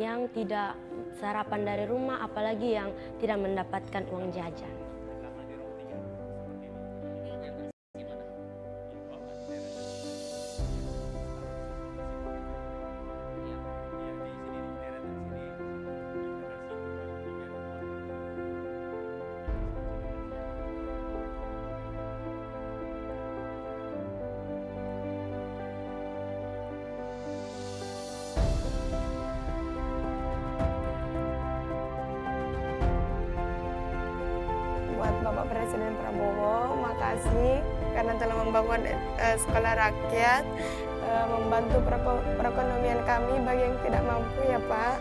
yang tidak sarapan dari rumah, apalagi yang tidak mendapatkan uang jajan. Buat Bapak Presiden Prabowo, makasih karena telah membangun sekolah rakyat, membantu perekonomian kami bagi yang tidak mampu ya Pak.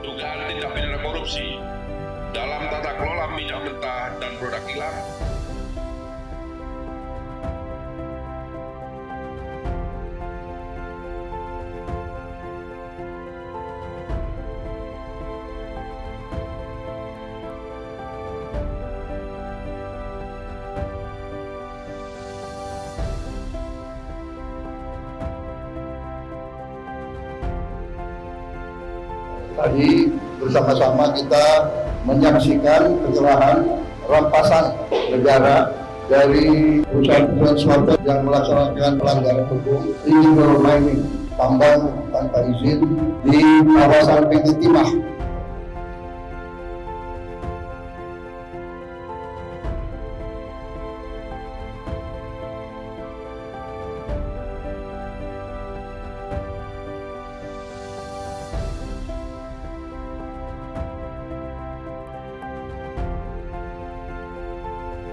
Dugaan tindak pidana korupsi dalam tata kelola minyak mentah dan produk kilang. Tadi bersama-sama kita menyaksikan kecelakaan rampasan negara dari perusahaan swasta yang melaksanakan pelanggaran hukum illegal mining, tambang tanpa izin di kawasan PT Timah.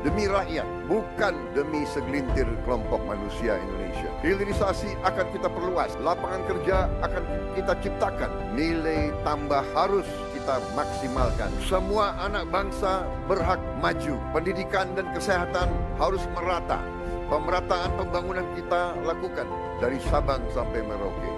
Demi rakyat, bukan demi segelintir kelompok manusia Indonesia. Hilirisasi akan kita perluas, lapangan kerja akan kita ciptakan, nilai tambah harus kita maksimalkan. Semua anak bangsa berhak maju, pendidikan dan kesehatan harus merata. Pemerataan pembangunan kita lakukan dari Sabang sampai Merauke.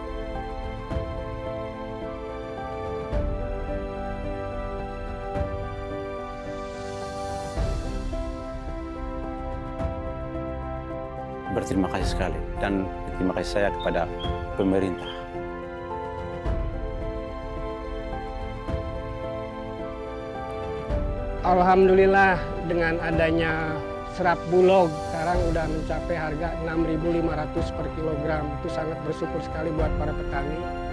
Berterima kasih sekali dan terima kasih saya kepada pemerintah. Alhamdulillah dengan adanya serat bulog sekarang udah mencapai harga 6.500 per kilogram. Itu sangat bersyukur sekali buat para petani.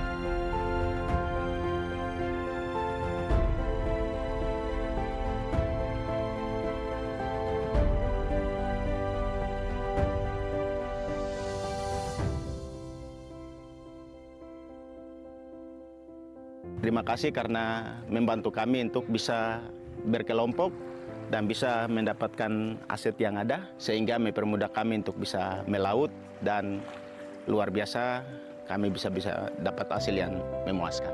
Terima kasih karena membantu kami untuk bisa berkelompok dan bisa mendapatkan aset yang ada sehingga mempermudah kami untuk bisa melaut dan luar biasa kami bisa dapat hasil yang memuaskan.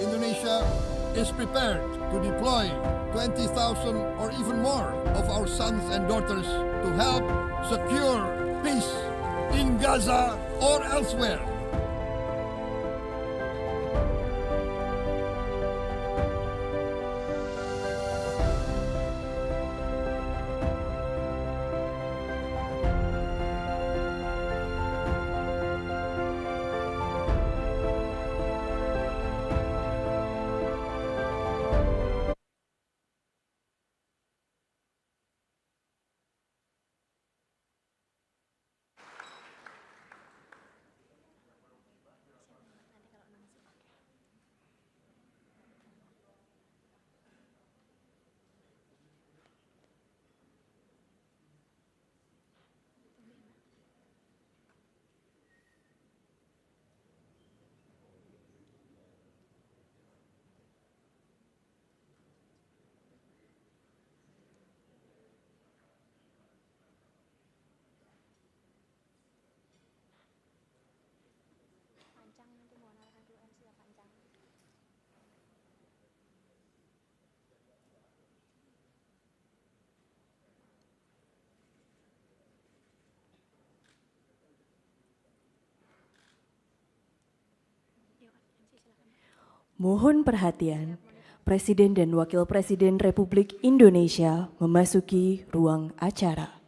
Indonesia is prepared to deploy 20,000 or even more of our sons and daughters to help secure peace in Gaza or elsewhere. Mohon perhatian, Presiden dan Wakil Presiden Republik Indonesia memasuki ruang acara.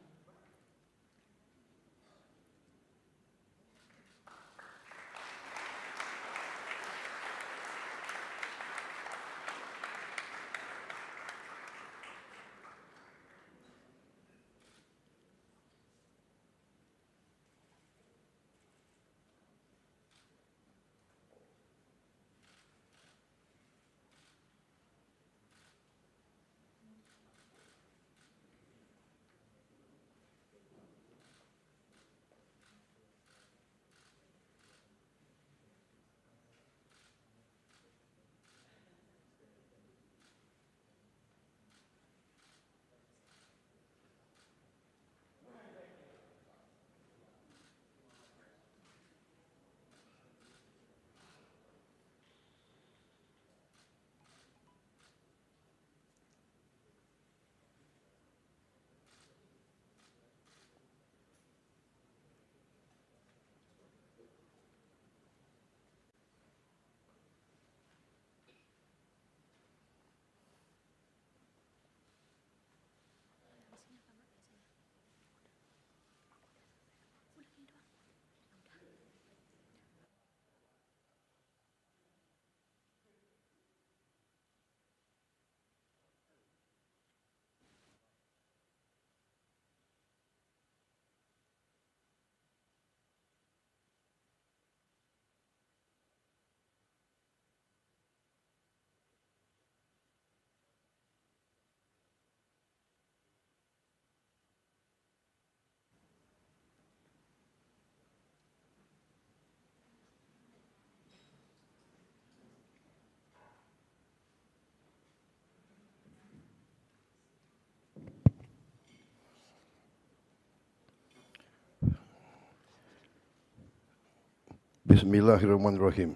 Bismillahirrahmanirrahim.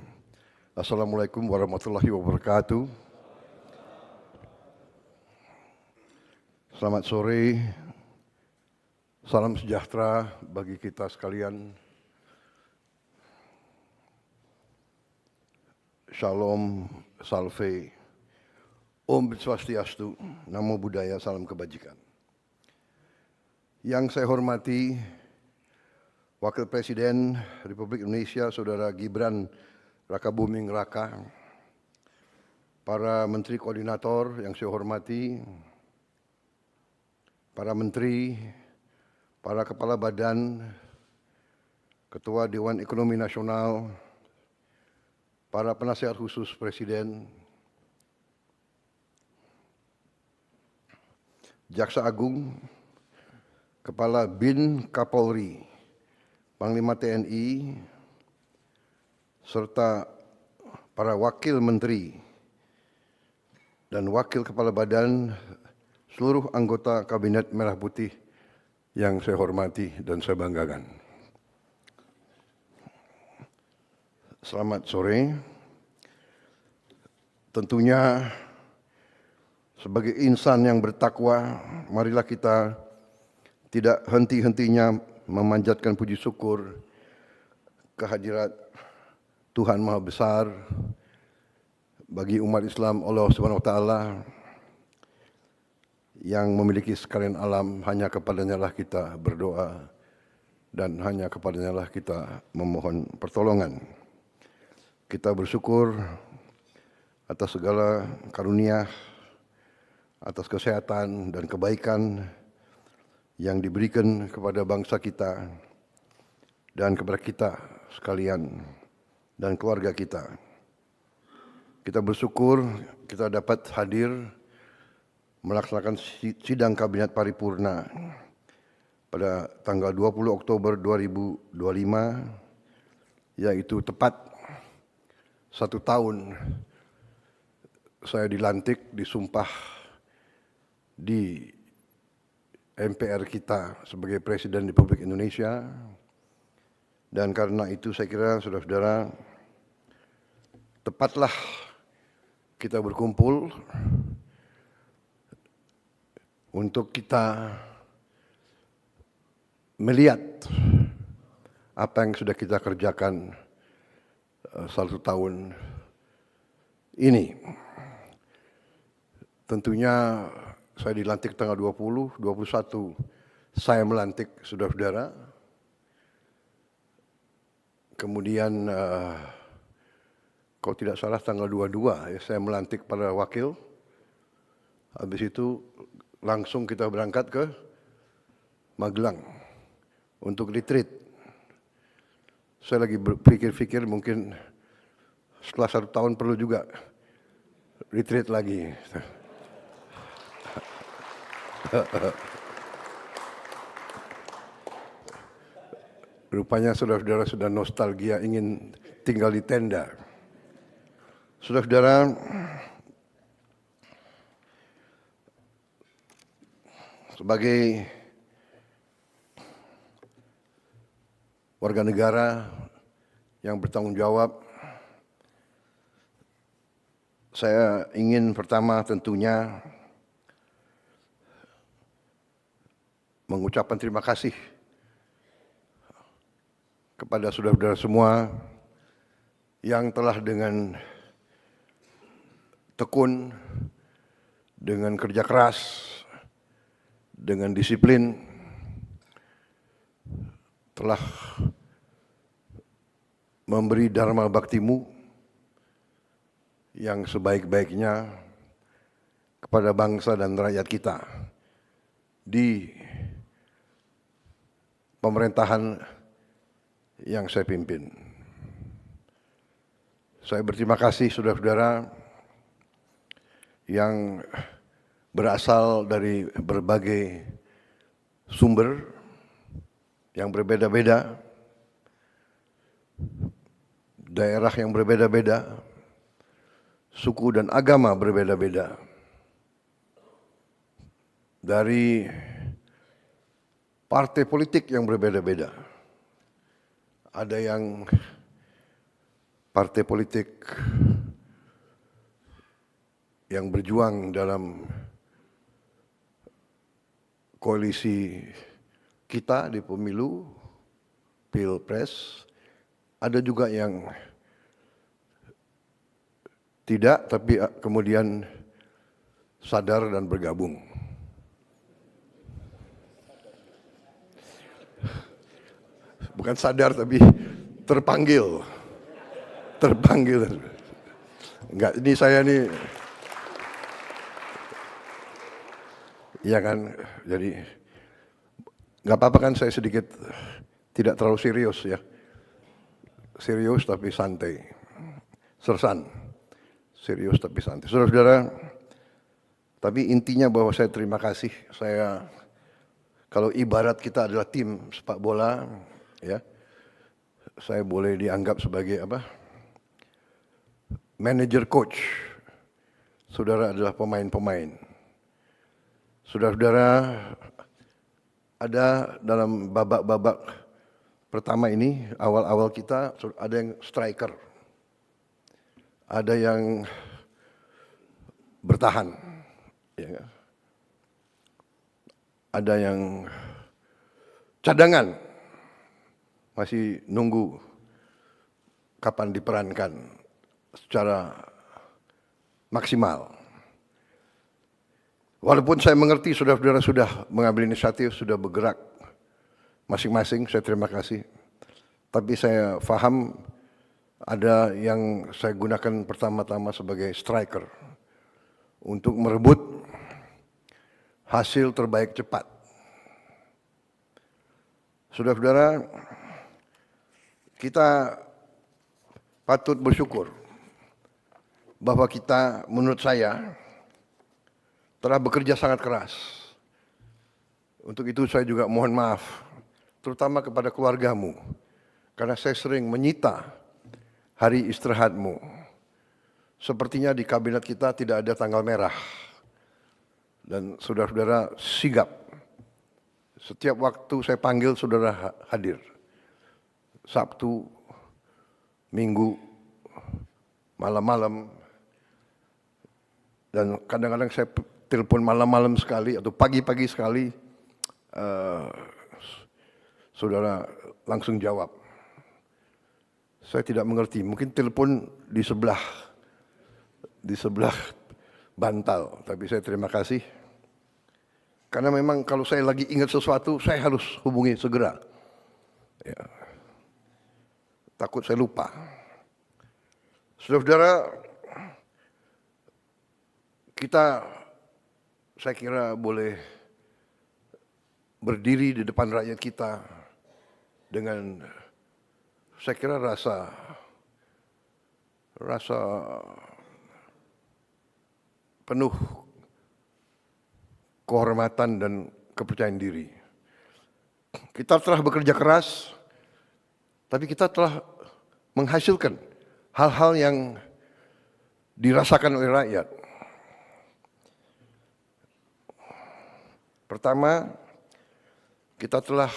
Assalamualaikum warahmatullahi wabarakatuh. Selamat sore, salam sejahtera bagi kita sekalian. Shalom, salve, Om Swastiastu, Namo Buddhaya, salam kebajikan. Yang saya hormati Wakil Presiden Republik Indonesia, Saudara Gibran Rakabuming Raka, para Menteri Koordinator yang saya hormati, para Menteri, para Kepala Badan, Ketua Dewan Ekonomi Nasional, para Penasihat Khusus Presiden, Jaksa Agung, Kepala BIN Kapolri, Panglima TNI, serta para Wakil Menteri dan Wakil Kepala Badan, seluruh anggota Kabinet Merah Putih yang saya hormati dan saya banggakan. Selamat sore. Tentunya sebagai insan yang bertakwa, marilah kita tidak henti-hentinya memanjatkan puji syukur kehadirat Tuhan Maha Besar bagi umat Islam Allah Subhanahu wa taala yang memiliki sekalian alam. Hanya kepadanya lah kita berdoa dan hanya kepadanya lah kita memohon pertolongan. Kita bersyukur atas segala karunia, atas kesehatan dan kebaikan yang diberikan kepada bangsa kita dan kepada kita sekalian dan keluarga kita. Kita bersyukur kita dapat hadir melaksanakan sidang Kabinet Paripurna pada tanggal 20 Oktober 2025, yaitu tepat 1 tahun saya dilantik, disumpah di MPR kita sebagai Presiden Republik Indonesia. Dan karena itu saya kira saudara-saudara, tepatlah kita berkumpul untuk kita melihat apa yang sudah kita kerjakan 1 tahun ini. Tentunya saya dilantik tanggal 20, 21 saya melantik saudara-saudara. Kemudian kalau tidak salah tanggal 22 ya, saya melantik para wakil. Habis itu langsung kita berangkat ke Magelang untuk retreat. Saya lagi berpikir-pikir mungkin setelah 1 tahun perlu juga retreat lagi. Rupanya saudara-saudara sudah nostalgia ingin tinggal di tenda. Saudara-saudara, sebagai warga negara yang bertanggung jawab, saya ingin pertama tentunya mengucapkan terima kasih kepada saudara-saudara semua yang telah dengan tekun, dengan kerja keras, dengan disiplin, telah memberi dharma baktimu yang sebaik-baiknya kepada bangsa dan rakyat kita di pemerintahan yang saya pimpin. Saya berterima kasih saudara-saudara yang berasal dari berbagai sumber yang berbeda-beda, daerah yang berbeda-beda, suku dan agama berbeda-beda, dari partai politik yang berbeda-beda. Ada yang partai politik yang berjuang dalam koalisi kita di pemilu, pilpres. Ada juga yang tidak, tapi kemudian sadar dan bergabung. Bukan sadar, tapi terpanggil. Terpanggil. Enggak, ini saya nih. Iya kan, jadi nggak apa-apa kan saya sedikit tidak terlalu serius ya. Serius tapi santai. Sersan. Serius tapi santai. Saudara-saudara, tapi intinya bahwa saya terima kasih. Saya, kalau ibarat kita adalah tim sepak bola, ya, saya boleh dianggap sebagai apa? Manager coach. Saudara adalah pemain-pemain. Saudara-saudara, ada dalam babak-babak pertama ini, awal-awal kita ada yang striker, ada yang bertahan, ya, ada yang cadangan, masih nunggu kapan diperankan secara maksimal. Walaupun saya mengerti saudara-saudara sudah mengambil inisiatif, sudah bergerak masing-masing, saya terima kasih. Tapi saya paham ada yang saya gunakan pertama-tama sebagai striker untuk merebut hasil terbaik cepat. Saudara-saudara, kita patut bersyukur bahwa kita, menurut saya, telah bekerja sangat keras. Untuk itu saya juga mohon maaf, terutama kepada keluargamu, karena saya sering menyita hari istirahatmu. Sepertinya di kabinet kita tidak ada tanggal merah. Dan saudara-saudara sigap. Setiap waktu saya panggil, saudara hadir. Sabtu, Minggu, malam-malam. Dan kadang-kadang saya telepon malam-malam sekali atau pagi-pagi sekali, saudara langsung jawab. Saya tidak mengerti, mungkin telepon di sebelah di sebelah bantal. Tapi saya terima kasih. Karena memang kalau saya lagi ingat sesuatu, saya harus hubungi segera. Ya. Takut saya lupa. Saudara-saudara, kita saya kira boleh berdiri di depan rakyat kita dengan saya kira rasa penuh kehormatan dan kepercayaan diri. Kita telah bekerja keras, tapi kita telah menghasilkan hal-hal yang dirasakan oleh rakyat. Pertama, kita telah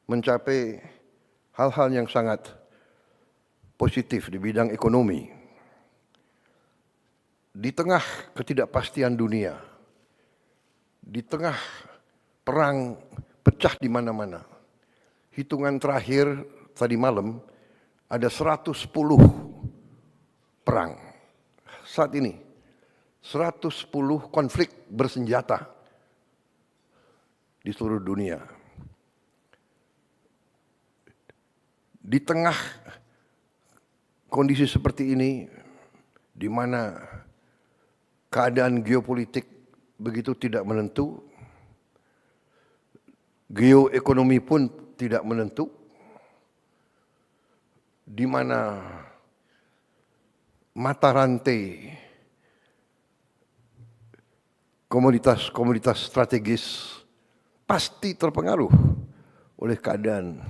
mencapai hal-hal yang sangat positif di bidang ekonomi. Di tengah ketidakpastian dunia, di tengah perang pecah di mana-mana, hitungan terakhir tadi malam ada 110 perang. Saat ini 110 konflik bersenjata di seluruh dunia. Di tengah kondisi seperti ini, di mana keadaan geopolitik begitu tidak menentu, geoekonomi pun tidak menentu, di mana mata rantai komoditas strategis pasti terpengaruh oleh keadaan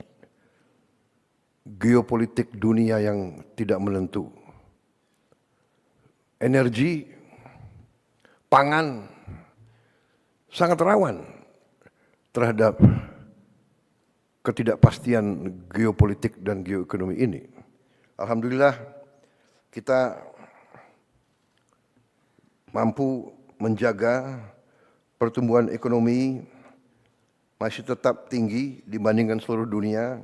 geopolitik dunia yang tidak menentu. Energi, pangan sangat rawan terhadap ketidakpastian geopolitik dan geoekonomi ini. Alhamdulillah kita mampu menjaga pertumbuhan ekonomi masih tetap tinggi dibandingkan seluruh dunia.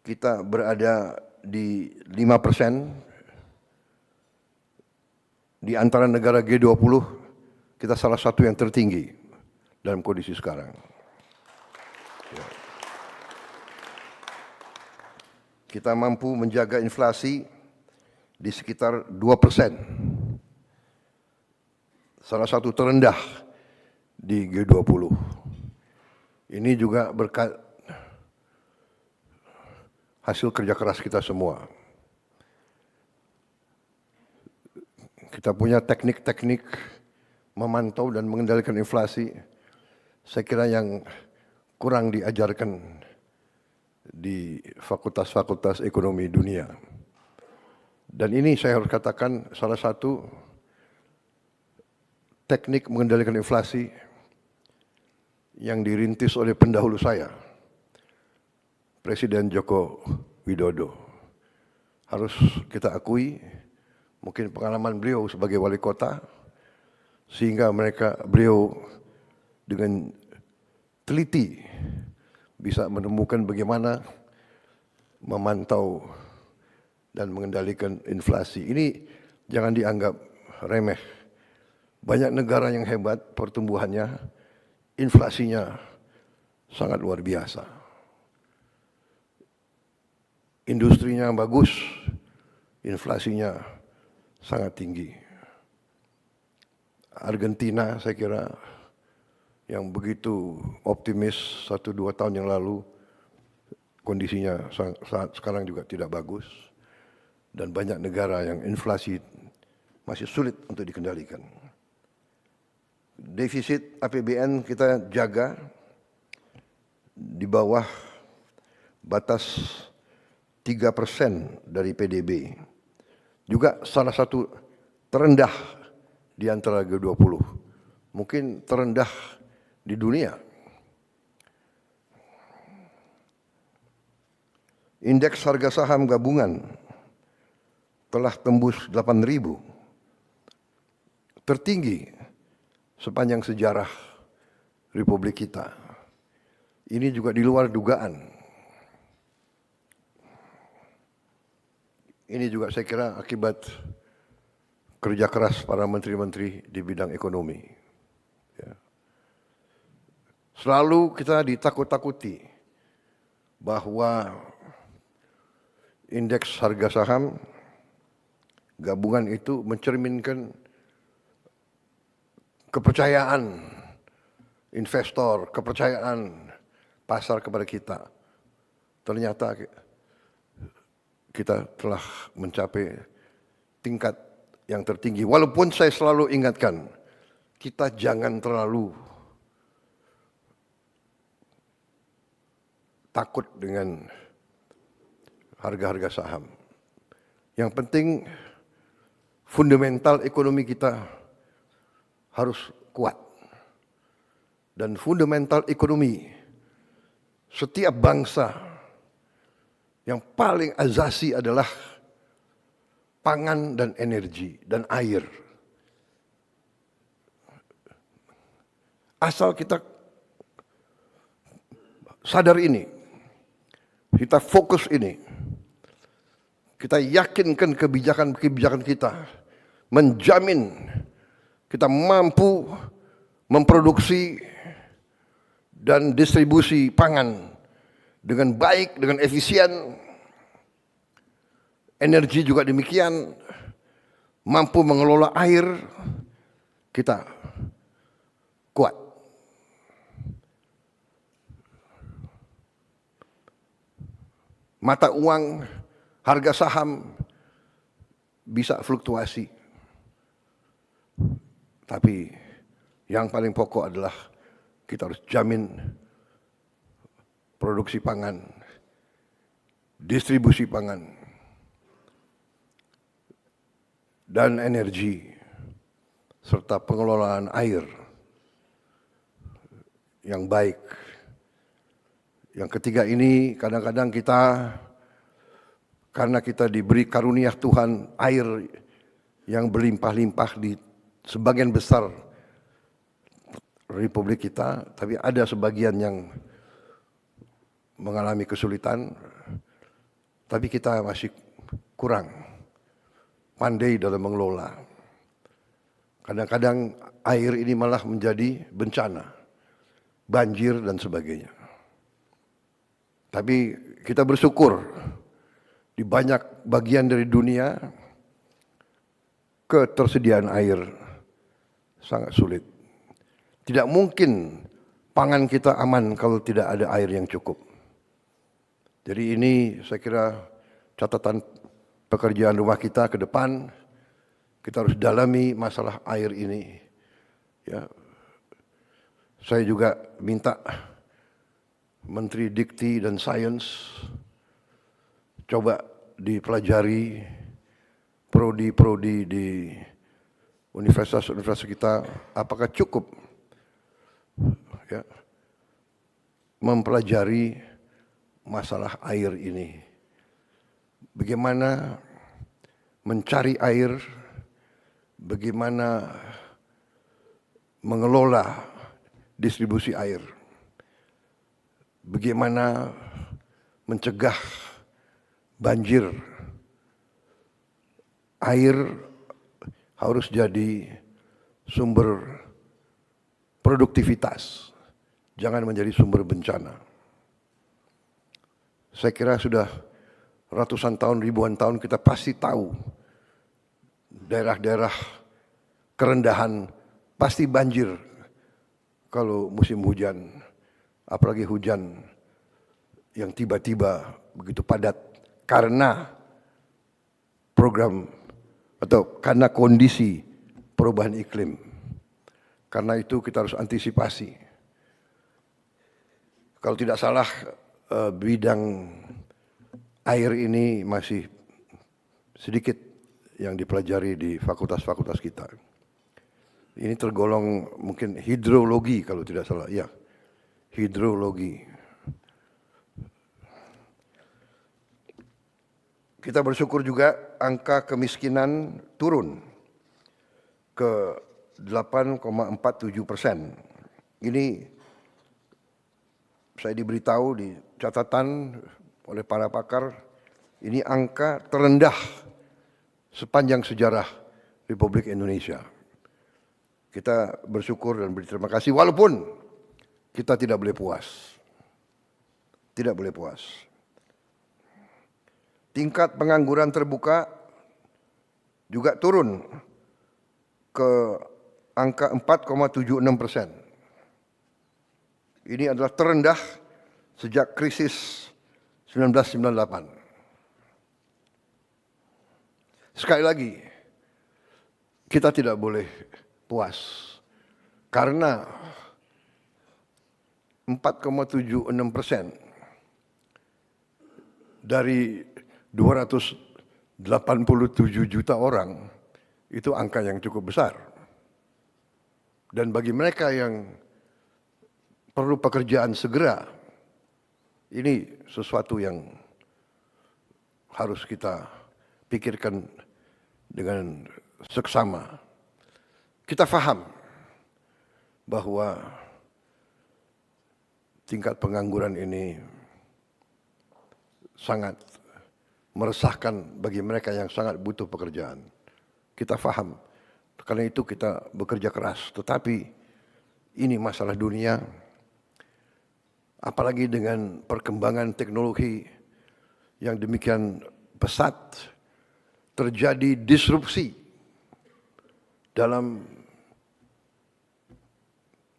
Kita berada di 5%. Di antara negara G20, kita salah satu yang tertinggi dalam kondisi sekarang. Ya. Kita mampu menjaga inflasi di sekitar 2%. Salah satu terendah di G20. Ini juga berkat hasil kerja keras kita semua. Kita punya teknik-teknik memantau dan mengendalikan inflasi, saya kira yang kurang diajarkan di fakultas-fakultas ekonomi dunia. Dan ini saya harus katakan salah satu teknik mengendalikan inflasi yang dirintis oleh pendahulu saya, Presiden Joko Widodo. Harus kita akui, mungkin pengalaman beliau sebagai wali kota, sehingga beliau dengan teliti bisa menemukan bagaimana memantau dan mengendalikan inflasi. Ini jangan dianggap remeh. Banyak negara yang hebat pertumbuhannya, inflasinya sangat luar biasa. Industrinya bagus, inflasinya sangat tinggi. Argentina saya kira yang begitu optimis 1-2 tahun yang lalu, kondisinya sekarang juga tidak bagus. Dan banyak negara yang inflasi masih sulit untuk dikendalikan. Defisit APBN kita jaga di bawah batas 3% dari PDB. Juga salah satu terendah di antara G20. Mungkin terendah di dunia. Indeks harga saham gabungan telah tembus 8.000. Tertinggi sepanjang sejarah Republik kita. Ini juga di luar dugaan. Ini juga saya kira akibat kerja keras para menteri-menteri di bidang ekonomi. Ya. Selalu kita ditakut-takuti bahwa indeks harga saham gabungan itu mencerminkan kepercayaan investor, kepercayaan pasar kepada kita. Ternyata kita telah mencapai tingkat yang tertinggi. Walaupun saya selalu ingatkan, kita jangan terlalu takut dengan harga-harga saham. Yang penting fundamental ekonomi kita harus kuat. Dan fundamental ekonomi setiap bangsa yang paling asasi adalah pangan dan energi dan air. Asal kita sadar ini, kita fokus ini, kita yakinkan kebijakan-kebijakan kita, menjamin kita mampu memproduksi dan distribusi pangan dengan baik, dengan efisien, energi juga demikian, mampu mengelola air, kita kuat. Mata uang, harga saham bisa fluktuasi. Tapi yang paling pokok adalah kita harus jamin produksi pangan, distribusi pangan, dan energi, serta pengelolaan air yang baik. Yang ketiga ini kadang-kadang kita, karena kita diberi karunia Tuhan air yang berlimpah-limpah di sebagian besar Republik kita, tapi ada sebagian yang mengalami kesulitan, tapi kita masih kurang pandai dalam mengelola. Kadang-kadang air ini malah menjadi bencana, banjir dan sebagainya. Tapi kita bersyukur di banyak bagian dari dunia ketersediaan air sangat sulit. Tidak mungkin pangan kita aman kalau tidak ada air yang cukup. Jadi ini saya kira catatan pekerjaan rumah kita ke depan. Kita harus dalami masalah air ini. Ya. Saya juga minta Menteri Dikti dan Sains coba dipelajari prodi-prodi di universitas-universitas kita, apakah cukup ya, mempelajari masalah air ini. Bagaimana mencari air, bagaimana mengelola distribusi air, bagaimana mencegah banjir. Air harus jadi sumber produktivitas, jangan menjadi sumber bencana. Saya kira sudah ratusan tahun, ribuan tahun kita pasti tahu daerah-daerah kerendahan pasti banjir kalau musim hujan, apalagi hujan yang tiba-tiba begitu padat karena program atau karena kondisi perubahan iklim. Karena itu kita harus antisipasi. Kalau tidak salah bidang air ini masih sedikit yang dipelajari di fakultas-fakultas kita. Ini tergolong mungkin hidrologi kalau tidak salah. Ya, hidrologi. Kita bersyukur juga angka kemiskinan turun ke 8,47%. Ini saya diberitahu di catatan oleh para pakar, ini angka terendah sepanjang sejarah Republik Indonesia. Kita bersyukur dan berterima kasih walaupun kita tidak boleh puas. Tidak boleh puas. Tingkat pengangguran terbuka juga turun ke angka 4,76%. Ini adalah terendah sejak krisis 1998. Sekali lagi, kita tidak boleh puas karena 4,76% dari 287 juta orang itu angka yang cukup besar. Dan bagi mereka yang perlu pekerjaan segera, ini sesuatu yang harus kita pikirkan dengan seksama. Kita paham bahwa tingkat pengangguran ini sangat meresahkan bagi mereka yang sangat butuh pekerjaan. Kita paham, karena itu kita bekerja keras. Tetapi ini masalah dunia, apalagi dengan perkembangan teknologi yang demikian pesat, terjadi disrupsi dalam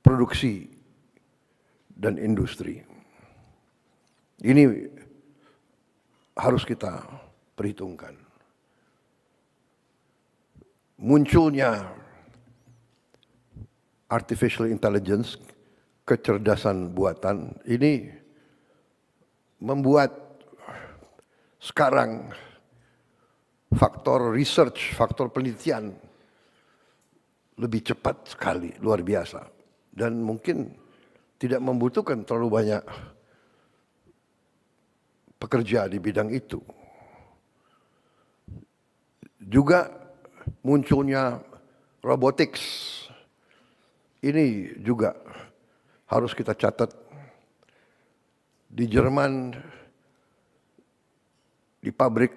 produksi dan industri. Ini harus kita perhitungkan. Munculnya artificial intelligence, kecerdasan buatan, ini membuat sekarang faktor research, faktor penelitian lebih cepat sekali, luar biasa. Dan mungkin tidak membutuhkan terlalu banyak pekerja di bidang itu. Juga munculnya robotics, ini juga harus kita catat. Di Jerman, di pabrik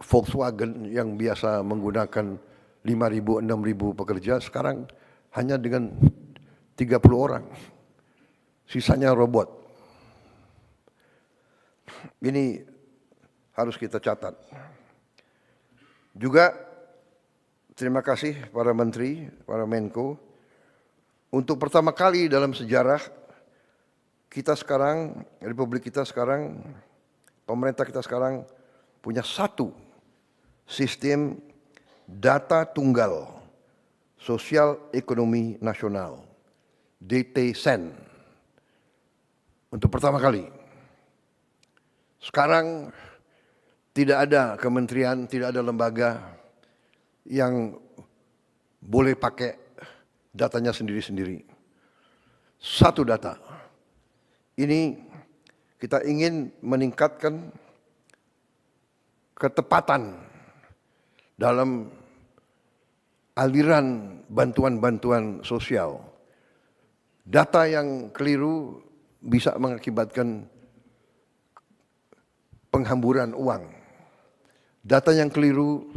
Volkswagen yang biasa menggunakan 5.000, 6.000 pekerja, sekarang hanya dengan 30 orang. Sisanya robot. Ini harus kita catat. Juga terima kasih para menteri, para Menko. Untuk pertama kali dalam sejarah kita sekarang, Republik kita sekarang, pemerintah kita sekarang punya satu sistem data tunggal sosial ekonomi nasional, DT-SEN. Untuk pertama kali. Sekarang tidak ada kementerian, tidak ada lembaga yang boleh pakai datanya sendiri-sendiri. Satu data. Ini kita ingin meningkatkan ketepatan dalam aliran bantuan-bantuan sosial. Data yang keliru bisa mengakibatkan penghamburan uang. Data yang keliru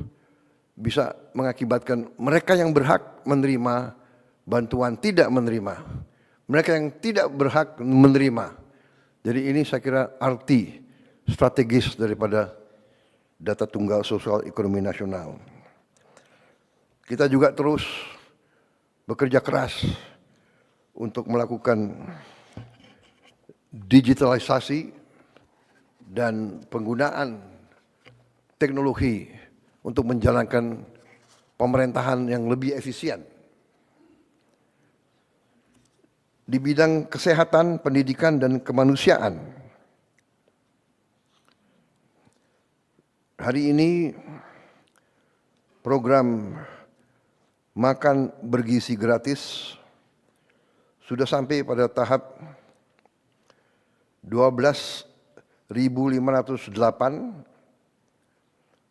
bisa mengakibatkan mereka yang berhak menerima bantuan tidak menerima. Mereka yang tidak berhak menerima. Jadi ini saya kira arti strategis daripada data tunggal sosial ekonomi nasional. Kita juga terus bekerja keras untuk melakukan digitalisasi dan penggunaan teknologi untuk menjalankan pemerintahan yang lebih efisien. Di bidang kesehatan, pendidikan, dan kemanusiaan, hari ini program makan bergizi gratis sudah sampai pada tahap 12.508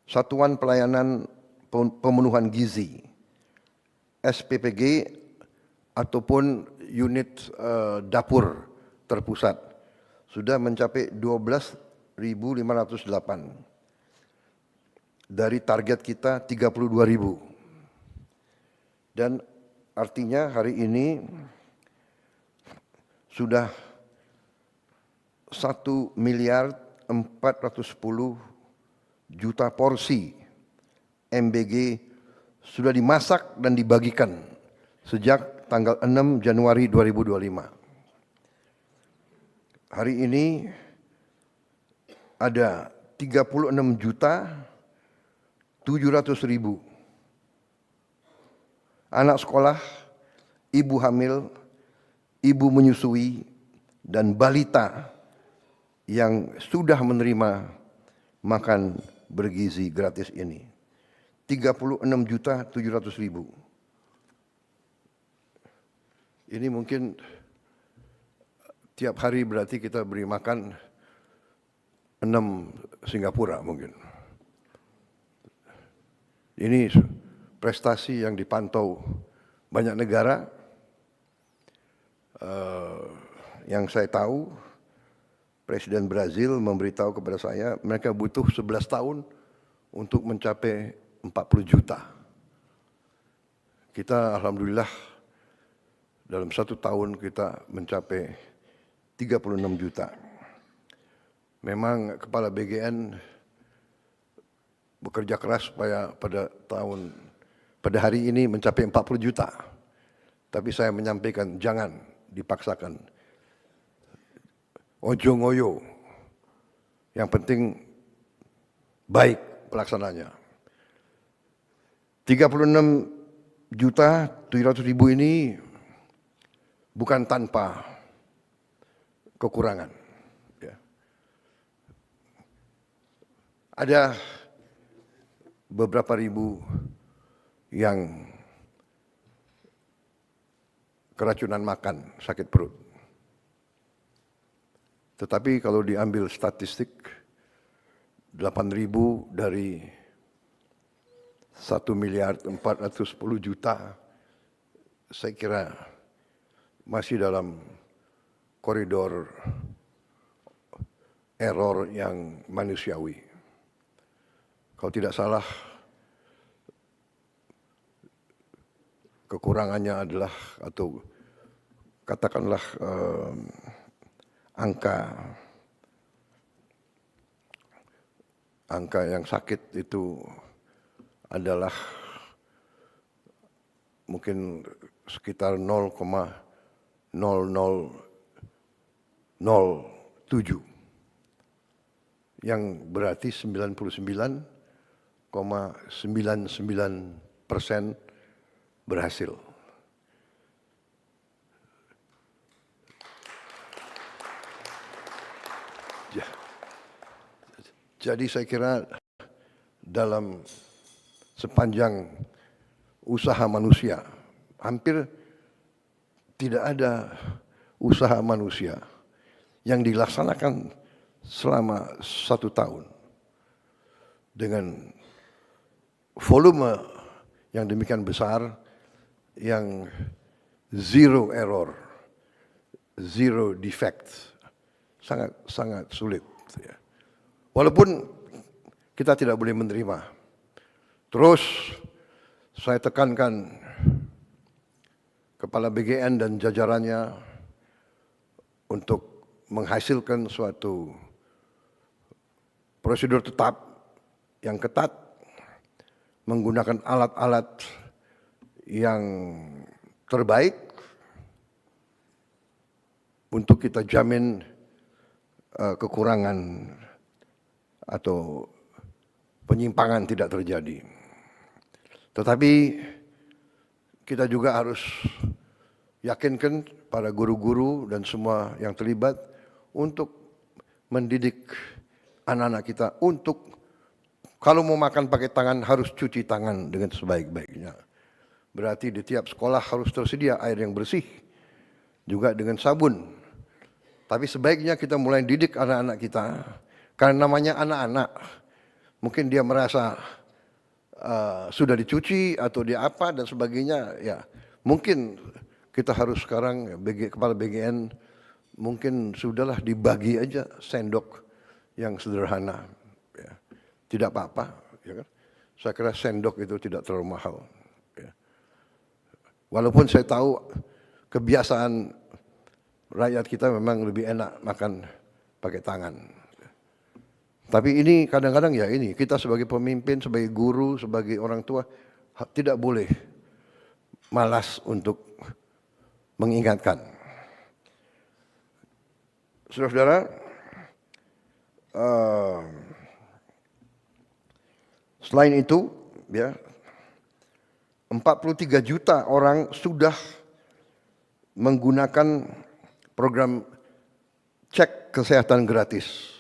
satuan pelayanan pemenuhan gizi, SPPG ataupun unit dapur terpusat sudah mencapai 12.508 dari target kita 32.000. Dan artinya hari ini sudah 1.410.000.000 porsi MBG sudah dimasak dan dibagikan sejak tanggal 6 Januari 2025. Hari ini ada 36.700.000 anak sekolah, ibu hamil, ibu menyusui, dan balita yang sudah menerima makan bergizi gratis ini. 36.700.000. Ini mungkin tiap hari berarti kita beri makan 6 Singapura mungkin. Ini prestasi yang dipantau banyak negara. Yang saya tahu, Presiden Brazil memberitahu kepada saya mereka butuh 11 tahun untuk mencapai 40 juta. Kita alhamdulillah dalam 1 tahun kita mencapai 36 juta. Memang Kepala BGN bekerja keras supaya pada hari ini mencapai 40 juta. Tapi saya menyampaikan jangan dipaksakan. Ojo ngoyo. Yang penting baik pelaksananya. 36.700.000 ini bukan tanpa kekurangan. Ya. Ada beberapa ribu yang keracunan makan, sakit perut. Tetapi kalau diambil statistik, 8.000 dari 1.410.000.000, saya kira masih dalam koridor error yang manusiawi. Kalau tidak salah, kekurangannya adalah atau katakanlah angka yang sakit itu adalah mungkin sekitar 0,0007, yang berarti 99,99% berhasil. Jadi saya kira dalam sepanjang usaha manusia, hampir tidak ada usaha manusia yang dilaksanakan selama 1 tahun dengan volume yang demikian besar, yang zero error, zero defect, sangat sulit. Walaupun kita tidak boleh menerima. Terus saya tekankan Kepala BGN dan jajarannya untuk menghasilkan suatu prosedur tetap yang ketat, menggunakan alat-alat yang terbaik untuk kita jamin kekurangan atau penyimpangan tidak terjadi. Tetapi kita juga harus yakinkan para guru-guru dan semua yang terlibat untuk mendidik anak-anak kita untuk kalau mau makan pakai tangan harus cuci tangan dengan sebaik-baiknya. Berarti di tiap sekolah harus tersedia air yang bersih juga dengan sabun. Tapi sebaiknya kita mulai didik anak-anak kita, karena namanya anak-anak, mungkin dia merasa sudah dicuci atau dia apa dan sebagainya, ya mungkin kita harus sekarang Kepala BGN mungkin sudahlah dibagi aja sendok yang sederhana, ya. Tidak apa-apa, ya kan? Saya kira sendok itu tidak terlalu mahal, ya. Walaupun saya tahu kebiasaan rakyat kita memang lebih enak makan pakai tangan. Tapi ini kadang-kadang ya ini, kita sebagai pemimpin, sebagai guru, sebagai orang tua, tidak boleh malas untuk mengingatkan. Saudara-saudara, selain itu, ya, 43 juta orang sudah menggunakan program cek kesehatan gratis.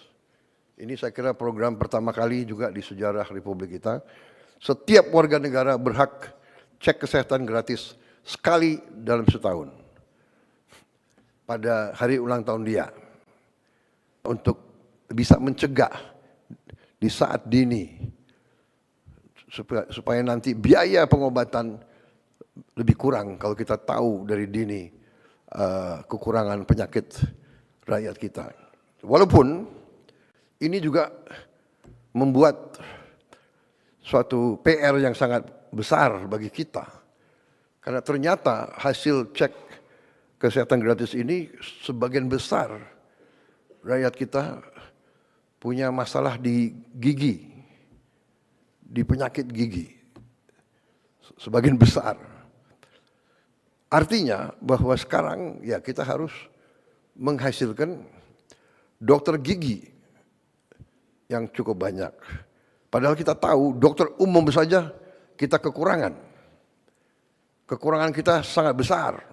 Ini saya kira program pertama kali juga di sejarah Republik kita. Setiap warga negara berhak cek kesehatan gratis sekali dalam setahun. Pada hari ulang tahun dia. Untuk bisa mencegah di saat dini. Supaya nanti biaya pengobatan lebih kurang kalau kita tahu dari dini kekurangan penyakit rakyat kita. Walaupun ini juga membuat suatu PR yang sangat besar bagi kita. Karena ternyata hasil cek kesehatan gratis ini sebagian besar rakyat kita punya masalah di gigi, di penyakit gigi. Sebagian besar. Artinya bahwa sekarang ya kita harus menghasilkan dokter gigi yang cukup banyak. Padahal kita tahu dokter umum saja kita kekurangan. Kekurangan kita sangat besar.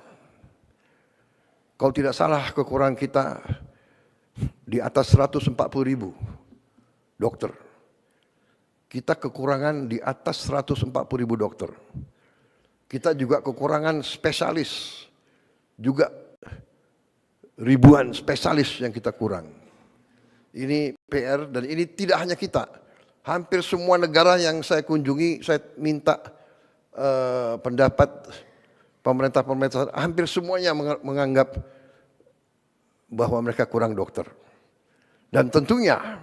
Kalau tidak salah kekurangan kita di atas 140.000 dokter. Kita kekurangan di atas 140.000 dokter. Kita juga kekurangan spesialis, juga ribuan spesialis yang kita kurang. Ini PR dan ini tidak hanya kita. Hampir semua negara yang saya kunjungi, saya minta pendapat pemerintah-pemerintah, hampir semuanya menganggap bahwa mereka kurang dokter. Dan tentunya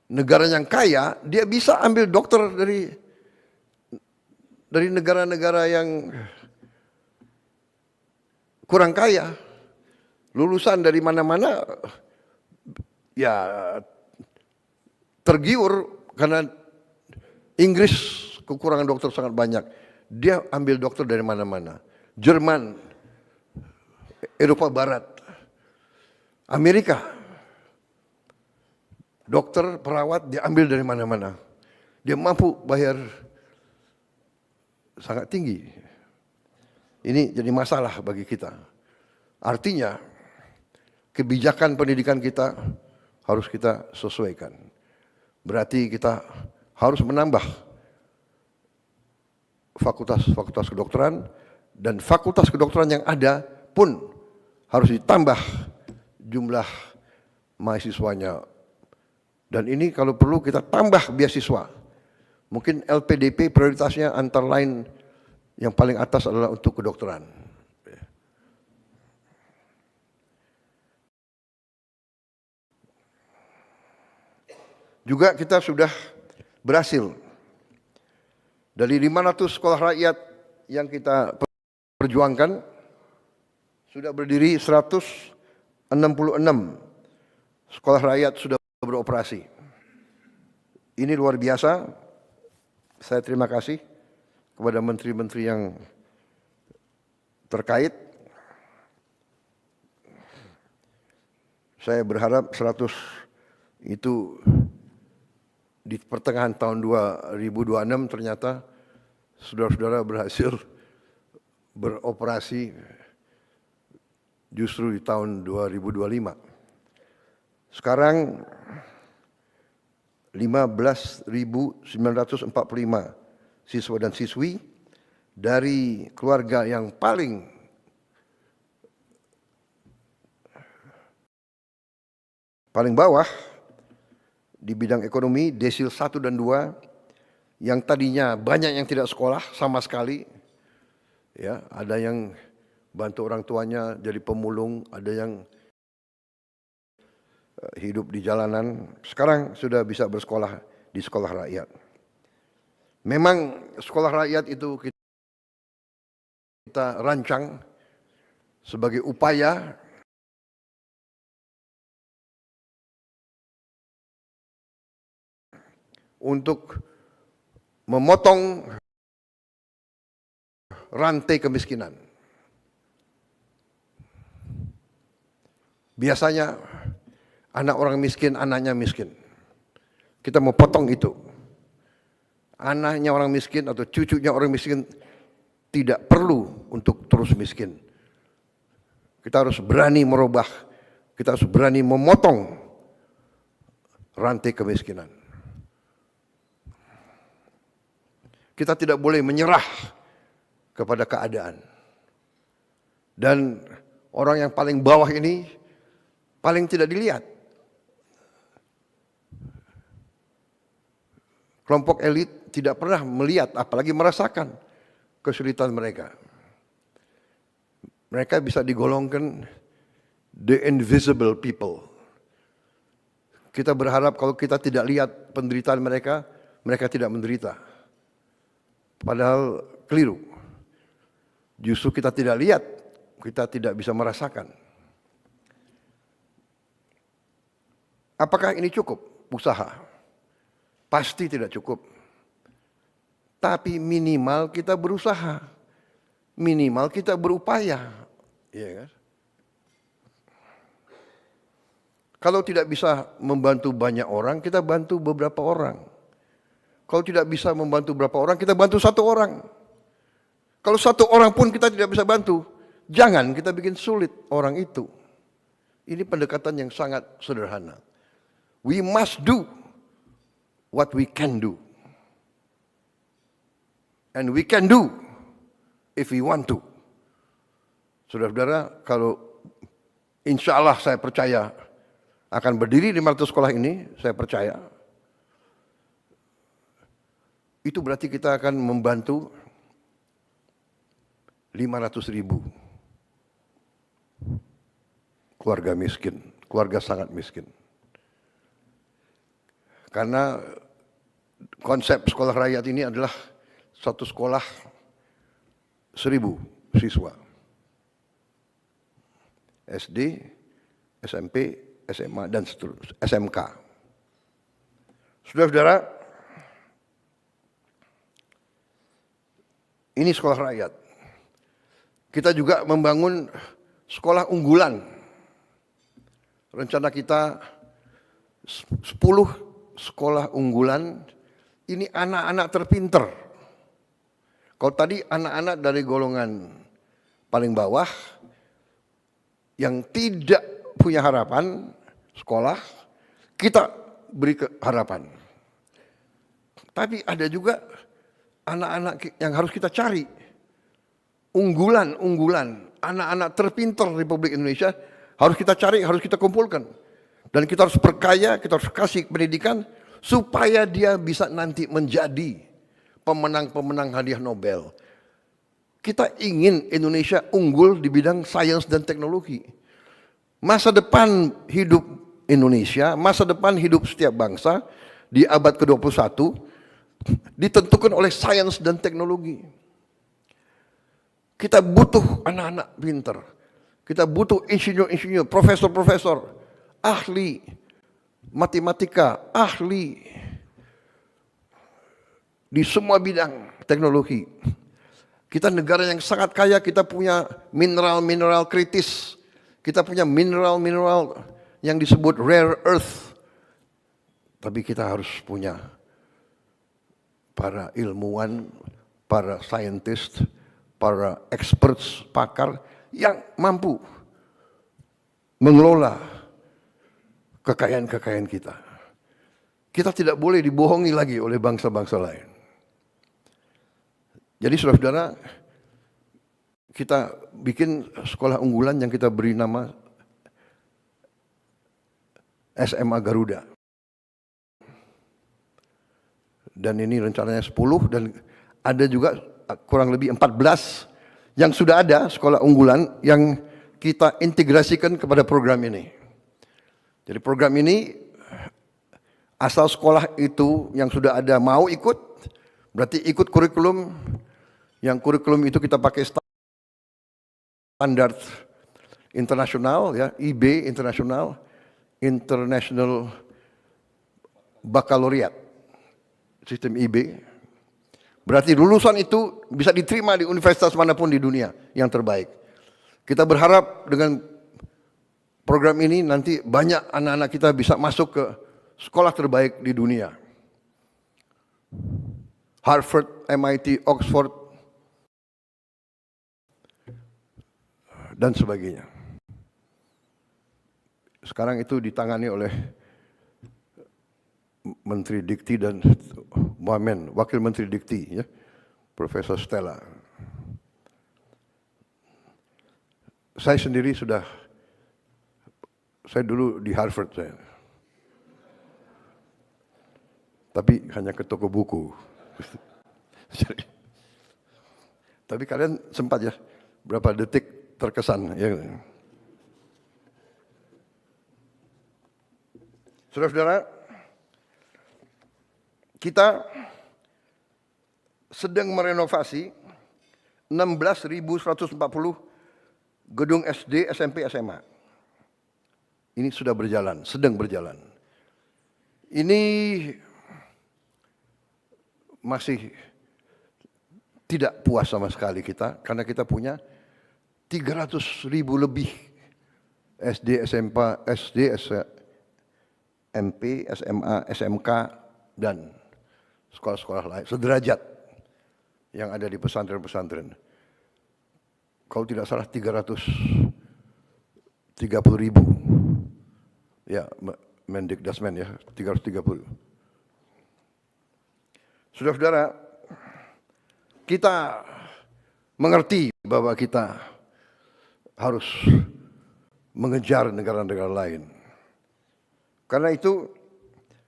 negara yang kaya, dia bisa ambil dokter dari negara-negara yang kurang kaya. Lulusan dari mana-mana ya tergiur karena Inggris kekurangan dokter sangat banyak. Dia ambil dokter dari mana-mana. Jerman, Eropa Barat, Amerika. Dokter, perawat dia ambil dari mana-mana. Dia mampu bayar sangat tinggi. Ini jadi masalah bagi kita. Artinya kebijakan pendidikan kita harus kita sesuaikan. Berarti kita harus menambah fakultas kedokteran dan fakultas kedokteran yang ada pun harus ditambah jumlah mahasiswanya. Dan ini kalau perlu kita tambah beasiswa. Mungkin LPDP prioritasnya antara lain yang paling atas adalah untuk kedokteran. Juga kita sudah berhasil dari 500 sekolah rakyat yang kita perjuangkan sudah berdiri 166 sekolah rakyat sudah beroperasi. Ini luar biasa. Saya terima kasih kepada menteri-menteri yang terkait. Saya berharap 100 itu di pertengahan tahun 2026 ternyata saudara-saudara berhasil beroperasi justru di tahun 2025. Sekarang 15.945 siswa dan siswi dari keluarga yang paling bawah di bidang ekonomi, desil 1 dan 2, yang tadinya banyak yang tidak sekolah sama sekali, ya, ada yang bantu orang tuanya jadi pemulung, ada yang hidup di jalanan, sekarang sudah bisa bersekolah di sekolah rakyat. Memang sekolah rakyat itu kita rancang sebagai upaya untuk memotong rantai kemiskinan. Biasanya anak orang miskin, anaknya miskin. Kita mau potong itu. Anaknya orang miskin atau cucunya orang miskin tidak perlu untuk terus miskin. Kita harus berani merubah, kita harus berani memotong rantai kemiskinan. Kita tidak boleh menyerah kepada keadaan. Dan orang yang paling bawah ini paling tidak dilihat. Kelompok elit tidak pernah melihat, apalagi merasakan kesulitan mereka. Mereka bisa digolongkan the invisible people. Kita berharap kalau kita tidak lihat penderitaan mereka, mereka tidak menderita. Padahal keliru. Justru kita tidak lihat, kita tidak bisa merasakan. Apakah ini cukup usaha? Pasti tidak cukup. Tapi minimal kita berusaha. Minimal kita berupaya. Iya kan? Kalau tidak bisa membantu banyak orang, kita bantu beberapa orang. Kalau tidak bisa membantu berapa orang, kita bantu satu orang. Kalau satu orang pun kita tidak bisa bantu, jangan kita bikin sulit orang itu. Ini pendekatan yang sangat sederhana. We must do what we can do. And we can do if we want to. Saudara-saudara, kalau insya Allah saya percaya akan berdiri 500 sekolah ini, saya percaya. Itu berarti kita akan membantu 500.000 keluarga miskin, keluarga sangat miskin. Karena konsep sekolah rakyat ini adalah satu sekolah 1.000 siswa. SD, SMP, SMA, dan seterusnya, SMK. Saudara-saudara, ini sekolah rakyat. Kita juga membangun sekolah unggulan. Rencana kita 10 sekolah unggulan, ini anak-anak terpinter. Kalau tadi anak-anak dari golongan paling bawah, yang tidak punya harapan sekolah, kita beri harapan. Tapi ada juga anak-anak yang harus kita cari. Unggulan, anak-anak terpintar Republik Indonesia harus kita cari, harus kita kumpulkan. Dan kita harus perkaya, kita harus kasih pendidikan supaya dia bisa nanti menjadi pemenang-pemenang hadiah Nobel. Kita ingin Indonesia unggul di bidang sains dan teknologi. Masa depan hidup Indonesia, masa depan hidup setiap bangsa di abad ke-21 ditentukan oleh sains dan teknologi. Kita butuh anak-anak pintar. Kita butuh insinyur-insinyur, profesor-profesor, ahli matematika, ahli di semua bidang teknologi. Kita negara yang sangat kaya, kita punya mineral-mineral kritis. Kita punya mineral-mineral yang disebut rare earth. Tapi kita harus punya para ilmuwan, para scientist, para experts, pakar yang mampu mengelola kekayaan-kekayaan kita. Kita tidak boleh dibohongi lagi oleh bangsa-bangsa lain. Jadi saudara-saudara, kita bikin sekolah unggulan yang kita beri nama SMA Garuda. Dan ini rencananya 10 dan ada juga kurang lebih 14 yang sudah ada sekolah unggulan yang kita integrasikan kepada program ini. Jadi program ini asal sekolah itu yang sudah ada mau ikut, berarti ikut kurikulum, yang kurikulum itu kita pakai standar internasional, ya, IB internasional, International Baccalaureate, sistem IB. Berarti lulusan itu bisa diterima di universitas manapun di dunia yang terbaik. Kita berharap dengan program ini nanti banyak anak-anak kita bisa masuk ke sekolah terbaik di dunia. Harvard, MIT, Oxford, dan sebagainya. Sekarang itu ditangani oleh Menteri Dikti dan Wamen, Wakil Menteri Dikti, ya, Profesor Stella. Saya sendiri saya dulu di Harvard saya. Tapi hanya ke toko buku. Tapi kalian sempat ya, berapa detik terkesan. Ya. Saudara-saudara, kita sedang merenovasi 16.140 gedung SD, SMP, SMA. Ini sudah berjalan, sedang berjalan. Ini masih tidak puas sama sekali kita, karena kita punya 300.000 lebih SD, SMP, SMA, SMK, dan sekolah-sekolah lain, sederajat yang ada di pesantren-pesantren. Kalau tidak salah 330.000. Ya, Mendikdasmen ya, 330. Saudara-saudara, kita mengerti bahwa kita harus mengejar negara-negara lain. Karena itu,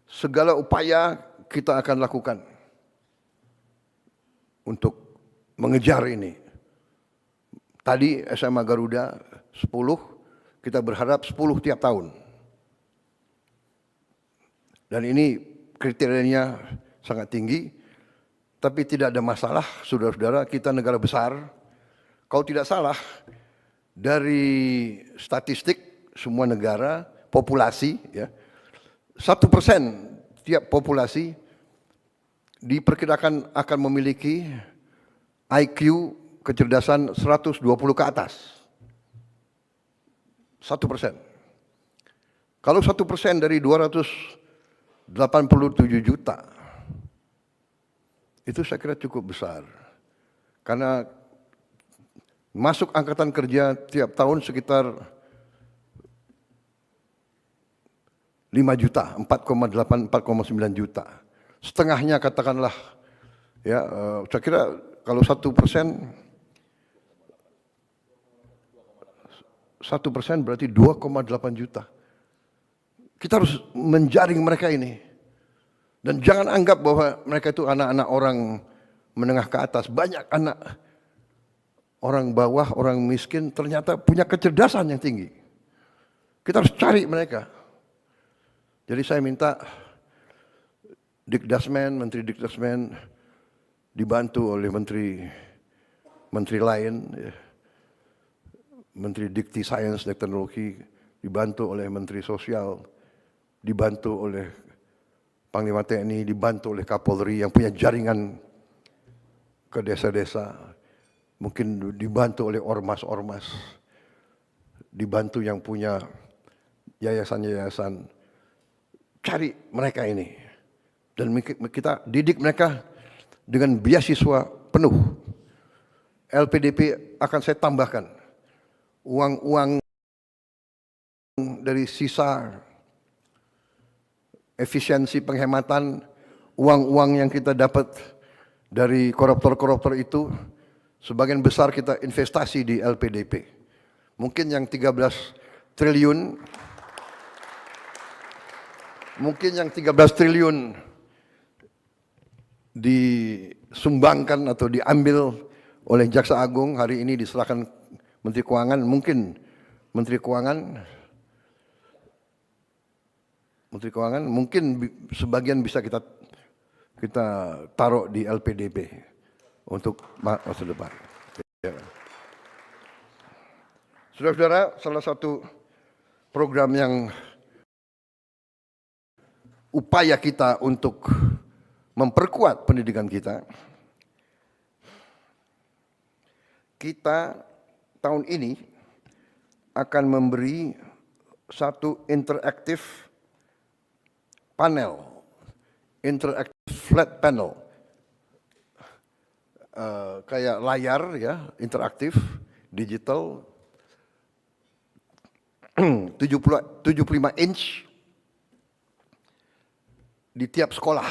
segala upaya kita akan lakukan untuk mengejar ini. Tadi SMA Garuda 10, kita berharap 10 tiap tahun. Dan ini kriterianya sangat tinggi, tapi tidak ada masalah, saudara-saudara, kita negara besar. Kalau tidak salah, dari statistik semua negara, populasi, ya, 1% tiap populasi diperkirakan akan memiliki IQ kecerdasan 120 ke atas. 1%. Kalau 1% dari 287 juta, itu saya kira cukup besar. Karena masuk angkatan kerja tiap tahun sekitar 5 juta, 4,8, 4,9 juta. Setengahnya katakanlah, ya, saya kira kalau 1% berarti 2,8 juta. Kita harus menjaring mereka ini. Dan jangan anggap bahwa mereka itu anak-anak orang menengah ke atas. Banyak anak orang bawah, orang miskin ternyata punya kecerdasan yang tinggi. Kita harus cari mereka. Jadi saya minta Dikdasmen, Menteri Dikdasmen dibantu oleh menteri lain, ya. Menteri Dikti Sains dan Teknologi dibantu oleh Menteri Sosial, dibantu oleh Panglima TNI, dibantu oleh Kapolri yang punya jaringan ke desa-desa, mungkin dibantu oleh ormas-ormas, dibantu yang punya yayasan-yayasan. Cari mereka ini dan kita didik mereka dengan beasiswa penuh. LPDP akan saya tambahkan uang-uang dari sisa efisiensi penghematan, uang-uang yang kita dapat dari koruptor-koruptor itu, sebagian besar kita investasi di LPDP. Mungkin yang 13 triliun disumbangkan atau diambil oleh Jaksa Agung, hari ini diserahkan Menteri Keuangan, mungkin Menteri Keuangan mungkin sebagian bisa kita taruh di LPDP untuk masa depan. Saudara-saudara, salah satu program yang upaya kita untuk memperkuat pendidikan kita tahun ini akan memberi satu interaktif panel, interaktif flat panel, kayak layar ya, interaktif, digital, 75 inch di tiap sekolah,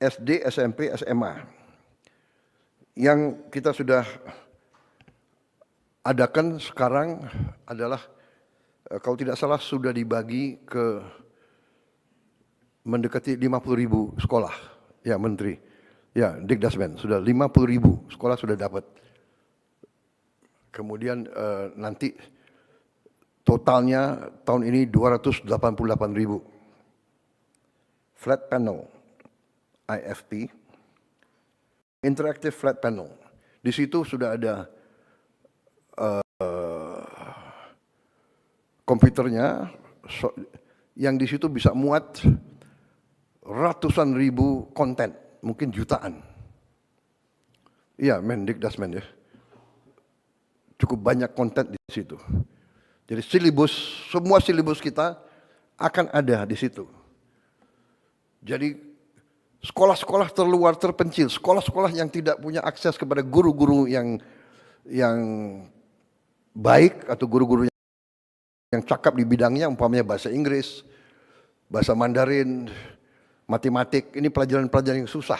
SD, SMP, SMA, yang kita sudah adakan sekarang adalah, kalau tidak salah sudah dibagi ke mendekati 50.000 sekolah, ya Menteri, ya Dikdasmen, sudah 50.000 sekolah sudah dapat. Kemudian nanti totalnya tahun ini 288.000 flat panel IFP, interactive flat panel. Di situ sudah ada komputernya, yang di situ bisa muat ratusan ribu konten, mungkin jutaan. Iya, Mendikdasmen ya. Cukup banyak konten di situ. Jadi semua silibus kita akan ada di situ. Jadi sekolah-sekolah terluar terpencil, sekolah-sekolah yang tidak punya akses kepada guru-guru yang baik atau guru-guru yang cakap di bidangnya, umpamanya bahasa Inggris, bahasa Mandarin, matematik, ini pelajaran-pelajaran yang susah.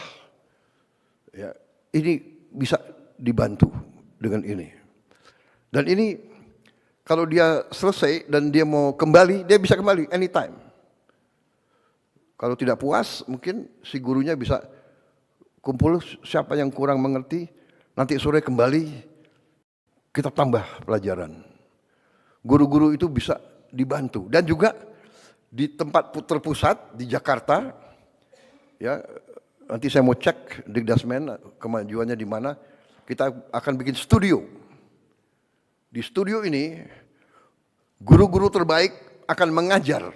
Ya, ini bisa dibantu dengan ini. Dan ini kalau dia selesai dan dia mau kembali, dia bisa kembali anytime. Kalau tidak puas, mungkin si gurunya bisa kumpul siapa yang kurang mengerti, nanti sore kembali, kita tambah pelajaran. Guru-guru itu bisa dibantu. Dan juga di tempat terpusat di Jakarta, ya nanti saya mau cek Dikdasmen kemajuannya di mana, kita akan bikin studio. Di studio ini, guru-guru terbaik akan mengajar.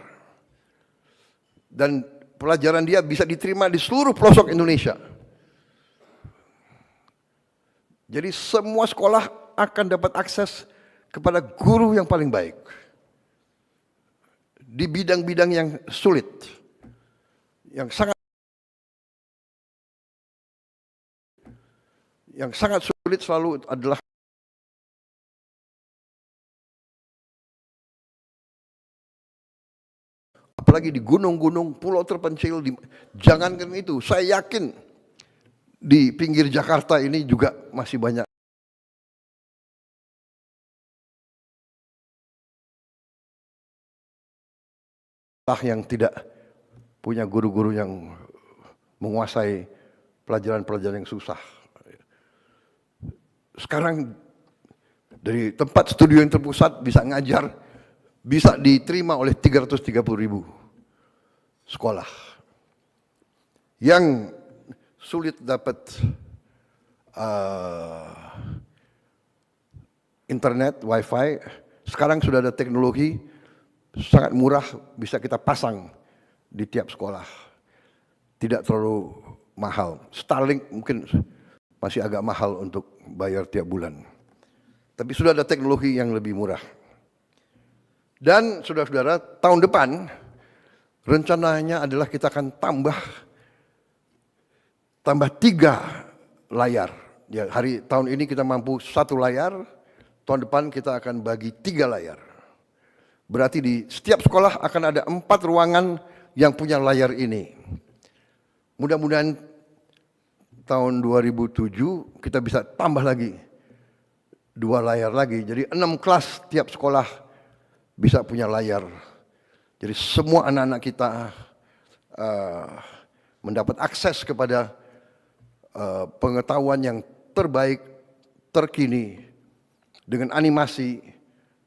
Dan pelajaran dia bisa diterima di seluruh pelosok Indonesia. Jadi semua sekolah akan dapat akses kepada guru yang paling baik. Di bidang-bidang yang sulit. Yang sangat sulit selalu adalah apalagi di gunung-gunung, pulau terpencil, jangankan itu, saya yakin di pinggir Jakarta ini juga masih banyak yang tidak punya guru-guru yang menguasai pelajaran-pelajaran yang susah. Sekarang dari tempat studio yang terpusat bisa ngajar, bisa diterima oleh 330.000 sekolah. Yang sulit dapat internet, wifi, sekarang sudah ada teknologi sangat murah, bisa kita pasang di tiap sekolah. Tidak terlalu mahal. Starlink mungkin masih agak mahal untuk bayar tiap bulan. Tapi sudah ada teknologi yang lebih murah. Dan saudara-saudara, tahun depan rencananya adalah kita akan tambah 3 layar. Ya, tahun ini kita mampu 1 layar, tahun depan kita akan bagi 3 layar. Berarti di setiap sekolah akan ada 4 ruangan yang punya layar ini. Mudah-mudahan tahun 2007 kita bisa tambah lagi 2 layar lagi. Jadi 6 kelas tiap sekolah bisa punya layar. Jadi semua anak-anak kita mendapat akses kepada pengetahuan yang terbaik, terkini, dengan animasi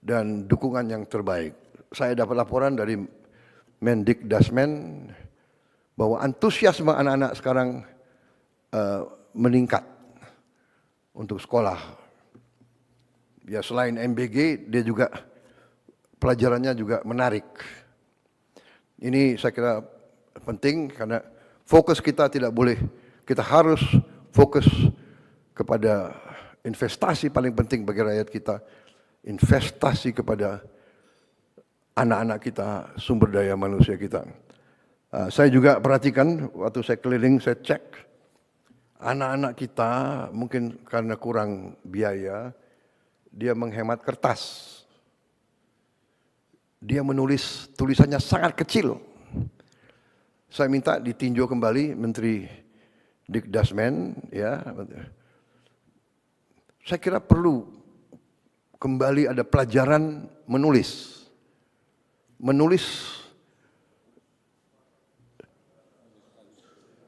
dan dukungan yang terbaik. Saya dapat laporan dari Mendikdasmen bahwa antusiasme anak-anak sekarang meningkat untuk sekolah. Ya selain MBG, dia juga pelajarannya juga menarik. Ini saya kira penting karena fokus kita tidak boleh, kita harus fokus kepada investasi paling penting bagi rakyat kita, investasi kepada anak-anak kita, sumber daya manusia kita. Saya juga perhatikan waktu saya keliling, saya cek anak-anak kita mungkin karena kurang biaya, dia menghemat kertas. Dia menulis tulisannya sangat kecil. Saya minta ditinjau kembali Menteri Dikdasmen, ya. Saya kira perlu kembali ada pelajaran menulis.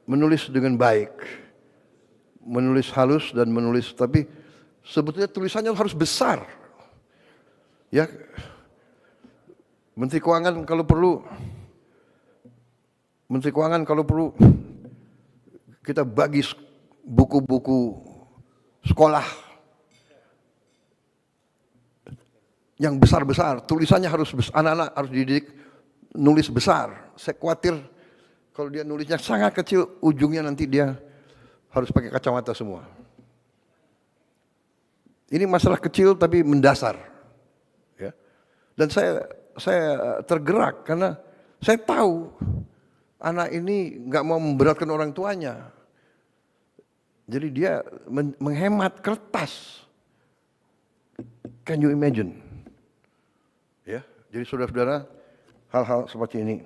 Menulis dengan baik, menulis halus dan menulis, tapi sebetulnya tulisannya harus besar. Ya, Menteri Keuangan kalau perlu kita bagi buku-buku sekolah yang besar-besar, tulisannya harus besar, anak-anak harus dididik nulis besar. Saya khawatir kalau dia nulisnya sangat kecil, ujungnya nanti dia harus pakai kacamata semua. Ini masalah kecil tapi mendasar. Ya. Dan saya tergerak karena saya tahu anak ini nggak mau memberatkan orang tuanya. Jadi dia menghemat kertas. Can you imagine? Ya, jadi saudara-saudara, hal-hal seperti ini.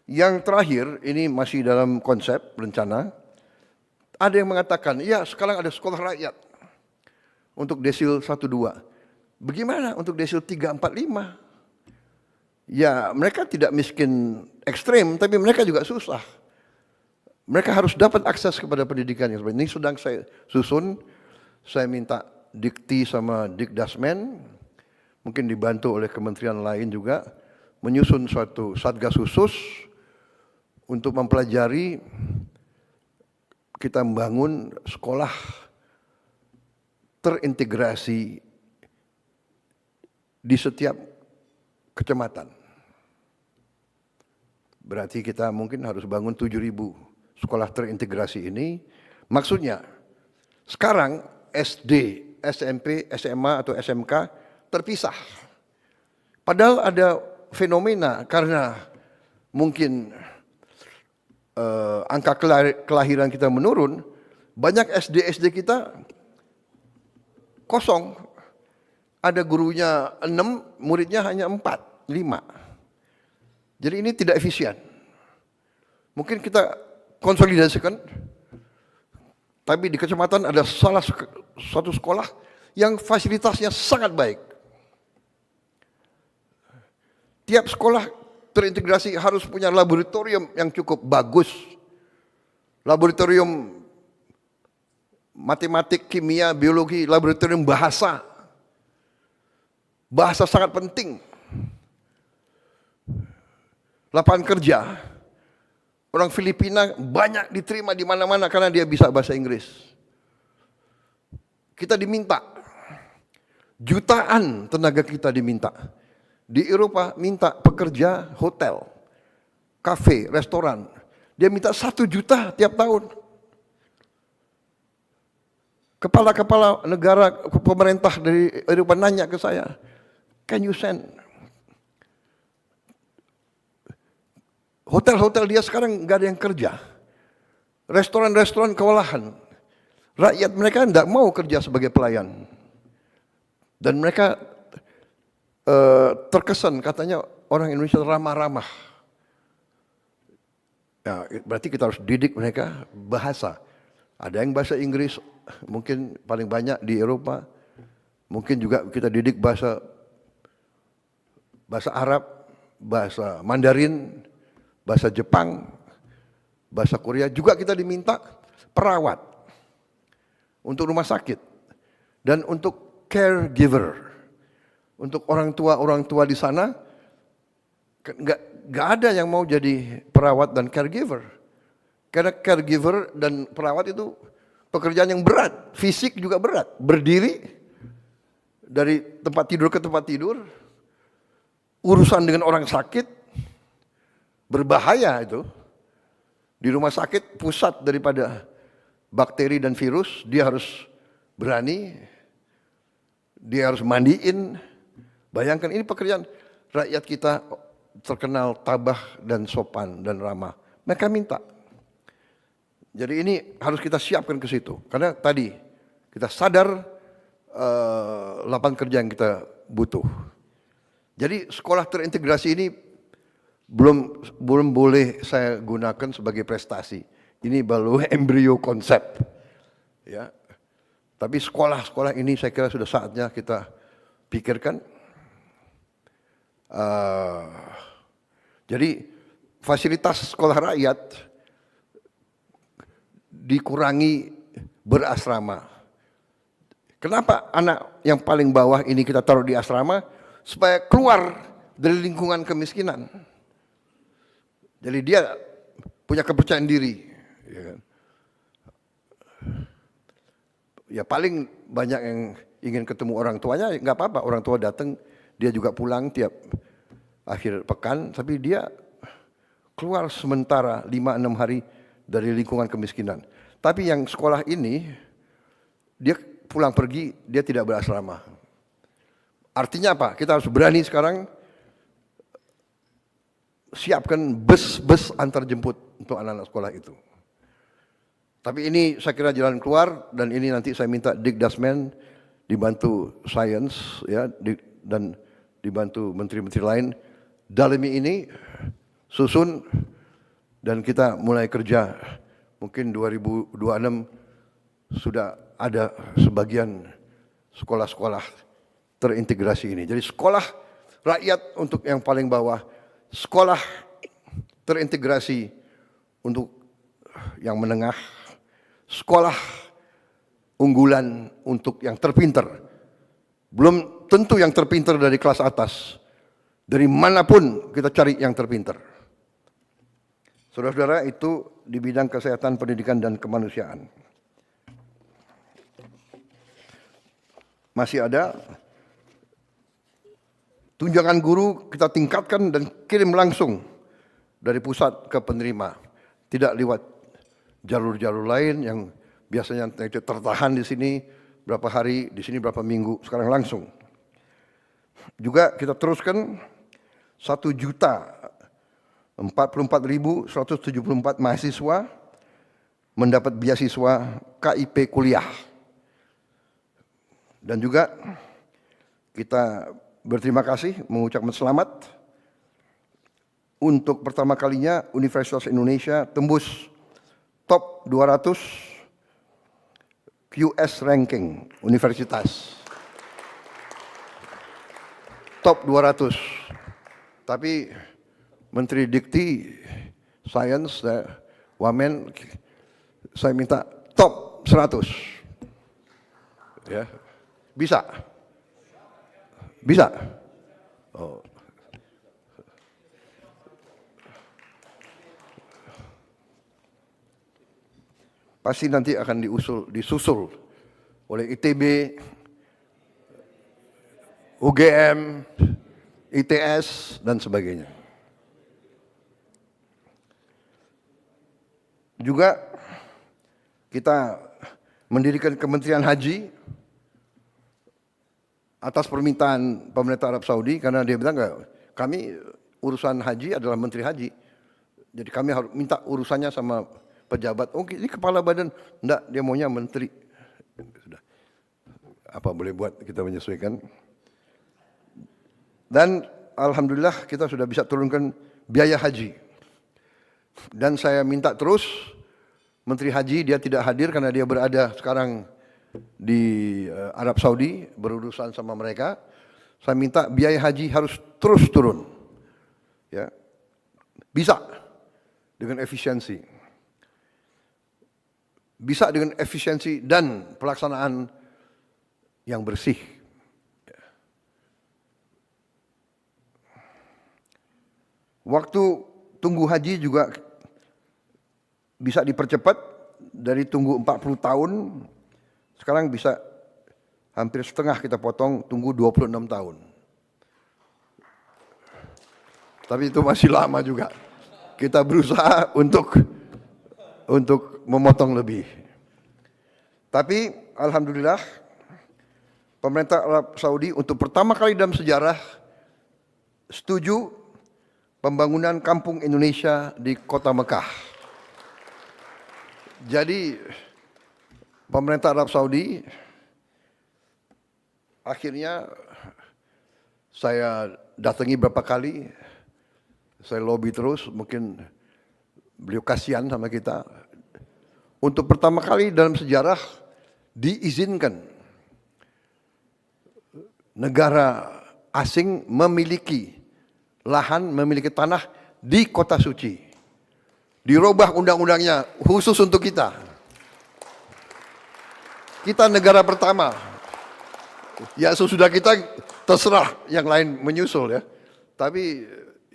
Yang terakhir, ini masih dalam konsep rencana. Ada yang mengatakan, ya sekarang ada sekolah rakyat untuk desil 1-2. Bagaimana untuk desil 3-4-5? Ya mereka tidak miskin ekstrem, tapi mereka juga susah. Mereka harus dapat akses kepada pendidikan yang seperti ini. Sedang saya susun, saya minta Dikti sama Dikdasmen, mungkin dibantu oleh kementerian lain juga, menyusun suatu satgas khusus untuk mempelajari kita membangun sekolah terintegrasi di setiap kecamatan. Berarti kita mungkin harus bangun 7.000 sekolah terintegrasi ini. Maksudnya, sekarang SD, SMP, SMA atau SMK terpisah. Padahal ada fenomena karena mungkin angka kelahiran kita menurun, banyak SD kita kosong. Ada gurunya 6, muridnya hanya 4, 5. Jadi ini tidak efisien. Mungkin kita konsolidasikan, tapi di kecamatan ada suatu sekolah yang fasilitasnya sangat baik. Tiap sekolah terintegrasi harus punya laboratorium yang cukup bagus. Laboratorium matematik, kimia, biologi, laboratorium bahasa. Bahasa sangat penting. Lapangan kerja. Orang Filipina banyak diterima di mana-mana karena dia bisa bahasa Inggris. Kita diminta. Jutaan tenaga kita diminta. Di Eropa minta pekerja hotel, kafe, restoran. Dia minta 1 juta tiap tahun. Kepala-kepala negara, pemerintah dari Eropa nanya ke saya, can you send? Hotel-hotel dia sekarang nggak ada yang kerja. Restoran-restoran kewalahan. Rakyat mereka tidak mau kerja sebagai pelayan. Dan mereka terkesan katanya orang Indonesia ramah-ramah. Ya, berarti kita harus didik mereka bahasa. Ada yang bahasa Inggris, mungkin paling banyak di Eropa. Mungkin juga kita didik bahasa Arab, bahasa Mandarin, bahasa Jepang, bahasa Korea. Juga kita diminta perawat untuk rumah sakit dan untuk caregiver. Untuk orang tua di sana nggak ada yang mau jadi perawat dan caregiver, karena caregiver dan perawat itu pekerjaan yang berat, fisik juga berat, berdiri dari tempat tidur ke tempat tidur, urusan dengan orang sakit, berbahaya itu. Di rumah sakit pusat daripada bakteri dan virus, dia harus berani, dia harus mandiin. Bayangkan ini pekerjaan, rakyat kita terkenal tabah dan sopan dan ramah. Mereka minta. Jadi ini harus kita siapkan ke situ. Karena tadi kita sadar lapangan kerja yang kita butuh. Jadi sekolah terintegrasi ini belum boleh saya gunakan sebagai prestasi. Ini baru embrio konsep. Ya. Tapi sekolah-sekolah ini saya kira sudah saatnya kita pikirkan. Jadi fasilitas sekolah rakyat dikurangi berasrama. Kenapa anak yang paling bawah ini kita taruh di asrama? Supaya keluar dari lingkungan kemiskinan. Jadi dia punya kepercayaan diri. Ya, kan? Ya paling banyak yang ingin ketemu orang tuanya, nggak apa-apa. Orang tua datang, dia juga pulang tiap akhir pekan. Tapi dia keluar sementara 5-6 hari dari lingkungan kemiskinan. Tapi yang sekolah ini, dia pulang pergi, dia tidak berasrama. Artinya apa? Kita harus berani sekarang siapkan bus-bus antar jemput untuk anak-anak sekolah itu. Tapi ini saya kira jalan keluar, dan ini nanti saya minta Dikdasmen dibantu Sains ya, dan dibantu menteri-menteri lain dalami ini, susun, dan kita mulai kerja. Mungkin 2026 sudah ada sebagian sekolah-sekolah terintegrasi ini. Jadi sekolah rakyat untuk yang paling bawah, sekolah terintegrasi untuk yang menengah, sekolah unggulan untuk yang terpinter. Belum tentu yang terpinter dari kelas atas. Dari manapun kita cari yang terpinter. Saudara-saudara, itu di bidang kesehatan, pendidikan, dan kemanusiaan. Masih ada tunjangan guru kita tingkatkan dan kirim langsung dari pusat ke penerima. Tidak lewat jalur-jalur lain yang biasanya tertahan di sini berapa hari, di sini berapa minggu, sekarang langsung. Juga kita teruskan 1.044.174 mahasiswa mendapat beasiswa KIP kuliah. Dan juga kita berterima kasih, mengucapkan selamat untuk pertama kalinya Universitas Indonesia tembus top 200 QS ranking universitas. Top 200. Tapi Menteri Dikti, Sains, Wamen, saya minta top 100. Ya. Bisa? Bisa? Oh. Pasti nanti akan disusul oleh ITB, UGM, ITS, dan sebagainya. Juga kita mendirikan Kementerian Haji atas permintaan pemerintah Arab Saudi, karena dia bilang kami urusan haji adalah Menteri Haji. Jadi kami harus minta urusannya sama pejabat. Oh, ini kepala badan. Enggak, dia maunya menteri. Sudah. Apa boleh buat, kita menyesuaikan. Dan alhamdulillah kita sudah bisa turunkan biaya haji. Dan saya minta terus Menteri Haji, dia tidak hadir karena dia berada sekarang di Arab Saudi, berurusan sama mereka. Saya minta biaya haji harus terus turun. Ya. Bisa dengan efisiensi. Bisa dengan efisiensi dan pelaksanaan yang bersih. Waktu tunggu haji juga bisa dipercepat dari tunggu 40 tahun, sekarang bisa hampir setengah kita potong, tunggu 26 tahun. Tapi itu masih lama juga. Kita berusaha untuk memotong lebih. Tapi alhamdulillah pemerintah Arab Saudi untuk pertama kali dalam sejarah setuju pembangunan kampung Indonesia di kota Mekah. Jadi pemerintah Arab Saudi akhirnya saya datangi beberapa kali, saya lobby terus, mungkin beliau kasihan sama kita. Untuk pertama kali dalam sejarah diizinkan negara asing memiliki lahan, memiliki tanah di kota suci. Dirubah undang-undangnya khusus untuk kita. Kita negara pertama. Ya sesudah kita terserah yang lain menyusul ya. Tapi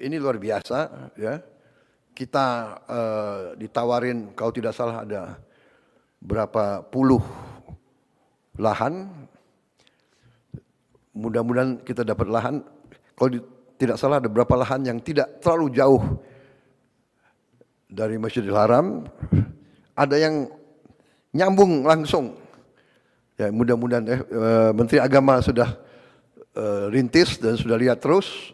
ini luar biasa ya. Kita ditawarin kalau tidak salah ada berapa puluh lahan. Mudah-mudahan kita dapat lahan. Kalau tidak salah ada berapa lahan yang tidak terlalu jauh dari Masjidil Haram. Ada yang nyambung langsung. Ya mudah-mudahan Menteri Agama sudah rintis dan sudah lihat terus.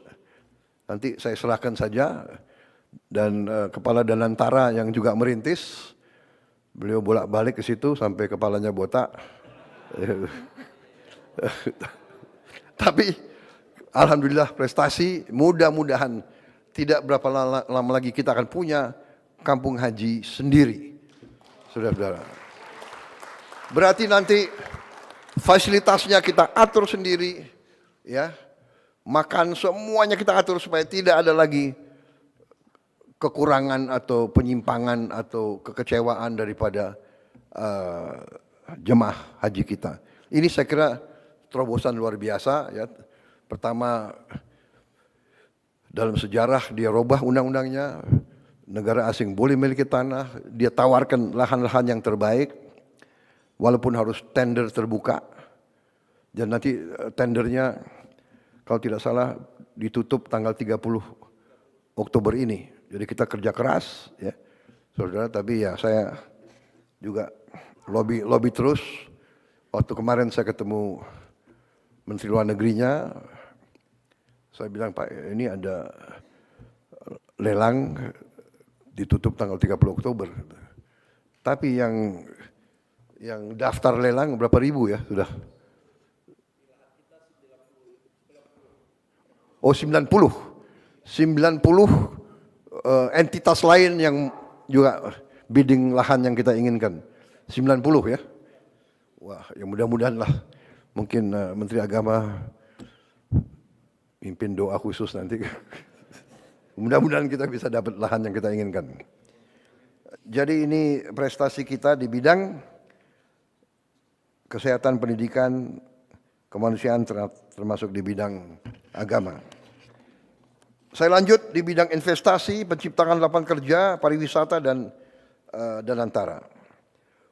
Nanti saya serahkan saja. Dan Kepala Danantara yang juga merintis. Beliau bolak-balik ke situ sampai kepalanya botak. Tapi alhamdulillah prestasi, mudah-mudahan tidak berapa lama lagi kita akan punya kampung haji sendiri. Saudara-saudara. Berarti nanti fasilitasnya kita atur sendiri, ya. Makan semuanya kita atur supaya tidak ada lagi kekurangan atau penyimpangan atau kekecewaan daripada jemaah haji kita. Ini saya kira terobosan luar biasa ya. Pertama dalam sejarah dia robah undang-undangnya, negara asing boleh memiliki tanah, dia tawarkan lahan-lahan yang terbaik walaupun harus tender terbuka. Dan nanti tendernya kalau tidak salah ditutup tanggal 30 Oktober ini. Jadi kita kerja keras ya. Saudara, tapi ya saya juga lobby terus. Waktu kemarin saya ketemu Menteri Luar Negerinya, saya bilang Pak ini ada lelang ditutup tanggal 30 Oktober. Tapi yang daftar lelang berapa ribu ya sudah? Oh 90 entitas lain yang juga bidding lahan yang kita inginkan. 90 ya. Wah, ya mudah-mudahan lah. Mungkin Menteri Agama pimpin doa khusus nanti. Mudah-mudahan kita bisa dapat lahan yang kita inginkan. Jadi ini prestasi kita di bidang kesehatan, pendidikan, kemanusiaan termasuk di bidang agama. Saya lanjut di bidang investasi, penciptaan lapangan kerja, pariwisata dan antara.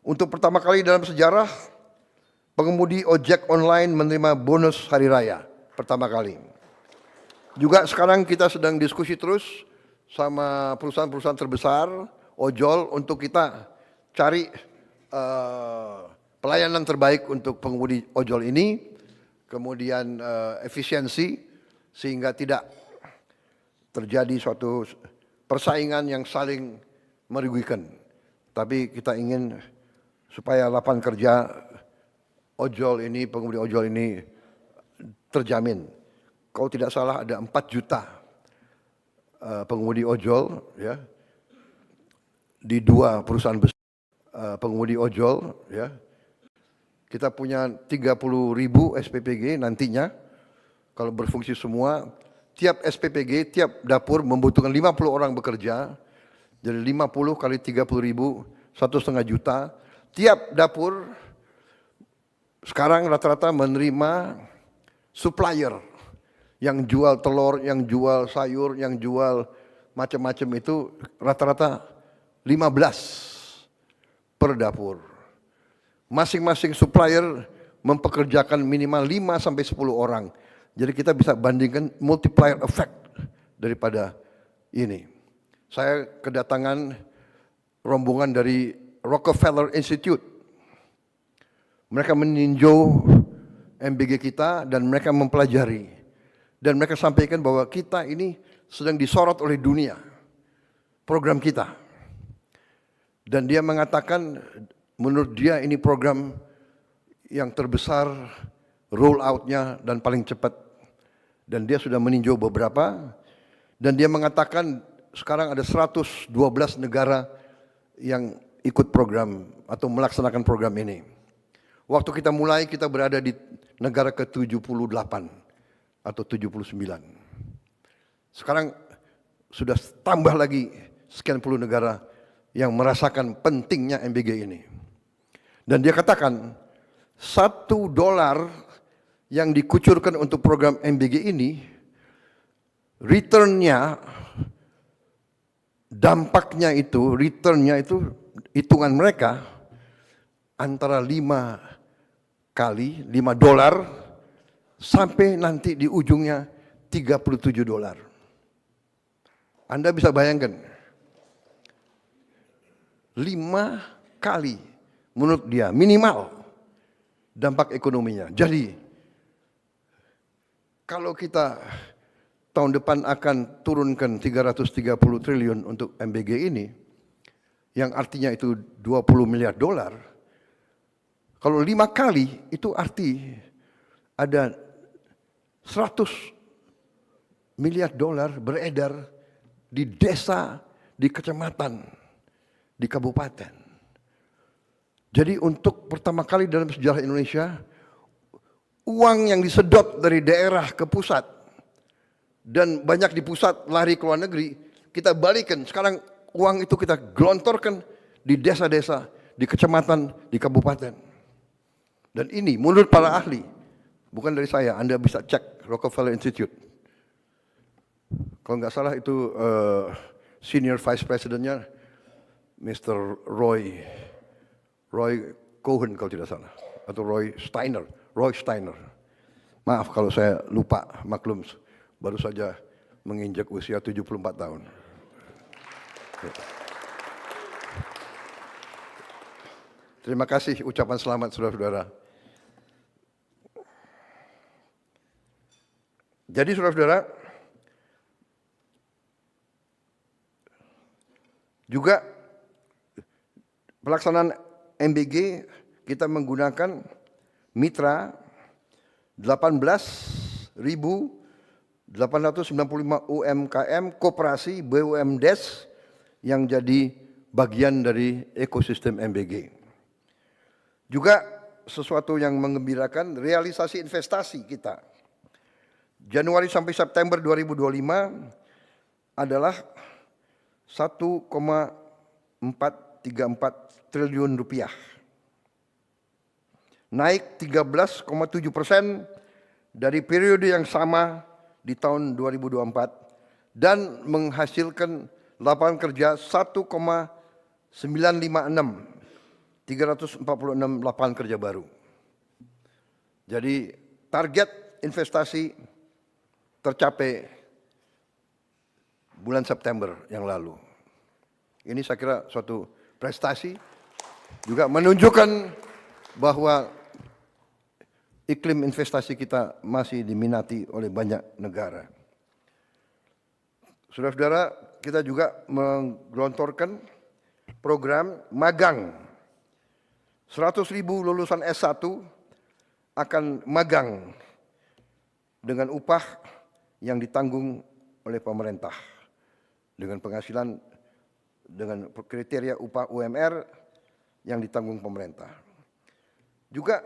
Untuk pertama kali dalam sejarah, pengemudi ojek online menerima bonus hari raya pertama kali. Juga sekarang kita sedang diskusi terus sama perusahaan-perusahaan terbesar ojol untuk kita cari pelayanan terbaik untuk pengemudi ojol ini, kemudian efisiensi sehingga tidak terjadi suatu persaingan yang saling merugikan. Tapi kita ingin supaya lapangan kerja ojol ini, pengemudi ojol ini terjamin. Kalau tidak salah ada 4 juta pengemudi ojol ya di 2 perusahaan besar pengemudi ojol ya. Kita punya 30.000 SPPG nantinya kalau berfungsi semua. Tiap SPPG, tiap dapur membutuhkan 50 orang bekerja. Jadi 50 kali 30.000, 1,5 juta. Tiap dapur sekarang rata-rata menerima supplier yang jual telur, yang jual sayur, yang jual macam-macam itu rata-rata 15 per dapur. Masing-masing supplier mempekerjakan minimal 5 sampai 10 orang. Jadi kita bisa bandingkan multiplier effect daripada ini. Saya kedatangan rombongan dari Rockefeller Institute. Mereka meninjau MBG kita dan mereka mempelajari. Dan mereka sampaikan bahwa kita ini sedang disorot oleh dunia, program kita. Dan dia mengatakan menurut dia ini program yang terbesar, roll out-nya dan paling cepat. Dan dia sudah meninjau beberapa. Dan dia mengatakan sekarang ada 112 negara yang ikut program atau melaksanakan program ini. Waktu kita mulai kita berada di negara ke-78 atau 79. Sekarang sudah tambah lagi sekian puluh negara yang merasakan pentingnya MBG ini. Dan dia katakan $1 yang dikucurkan untuk program MBG ini, returnnya, dampaknya itu, returnnya itu, hitungan mereka antara 5 kali, $5 sampai nanti di ujungnya $37. Anda bisa bayangkan, 5 kali menurut dia minimal dampak ekonominya. Jadi kalau kita tahun depan akan turunkan 330 triliun untuk MBG ini, yang artinya itu $20 miliar, kalau 5 kali itu arti ada $100 miliar beredar di desa, di kecamatan, di kabupaten. Jadi untuk pertama kali dalam sejarah Indonesia, uang yang disedot dari daerah ke pusat dan banyak di pusat lari ke luar negeri, kita balikan. Sekarang uang itu kita gelontorkan di desa-desa, di kecamatan, di kabupaten. Dan ini menurut para ahli, bukan dari saya, Anda bisa cek Rockefeller Institute. Kalau nggak salah itu senior vice presidentnya Mr. Roy Cohen kalau tidak salah, atau Roy Steiner. Maaf kalau saya lupa, maklum baru saja menginjak usia 74 tahun. Terima kasih ucapan selamat saudara-saudara. Jadi saudara-saudara, juga pelaksanaan MBG kita menggunakan mitra 18.895 UMKM koperasi BUMDes yang jadi bagian dari ekosistem MBG. Juga sesuatu yang menggembirakan, realisasi investasi kita. Januari sampai September 2025 adalah 1,434 triliun rupiah. Naik 13,7% dari periode yang sama di tahun 2024 dan menghasilkan lapangan kerja 346 lapangan kerja baru. Jadi target investasi tercapai bulan September yang lalu. Ini saya kira suatu prestasi, juga menunjukkan bahwa iklim investasi kita masih diminati oleh banyak negara. Saudara-saudara, kita juga menggelontorkan program magang. 100.000 lulusan S1 akan magang dengan upah yang ditanggung oleh pemerintah, dengan penghasilan, dengan kriteria upah UMR yang ditanggung pemerintah. Juga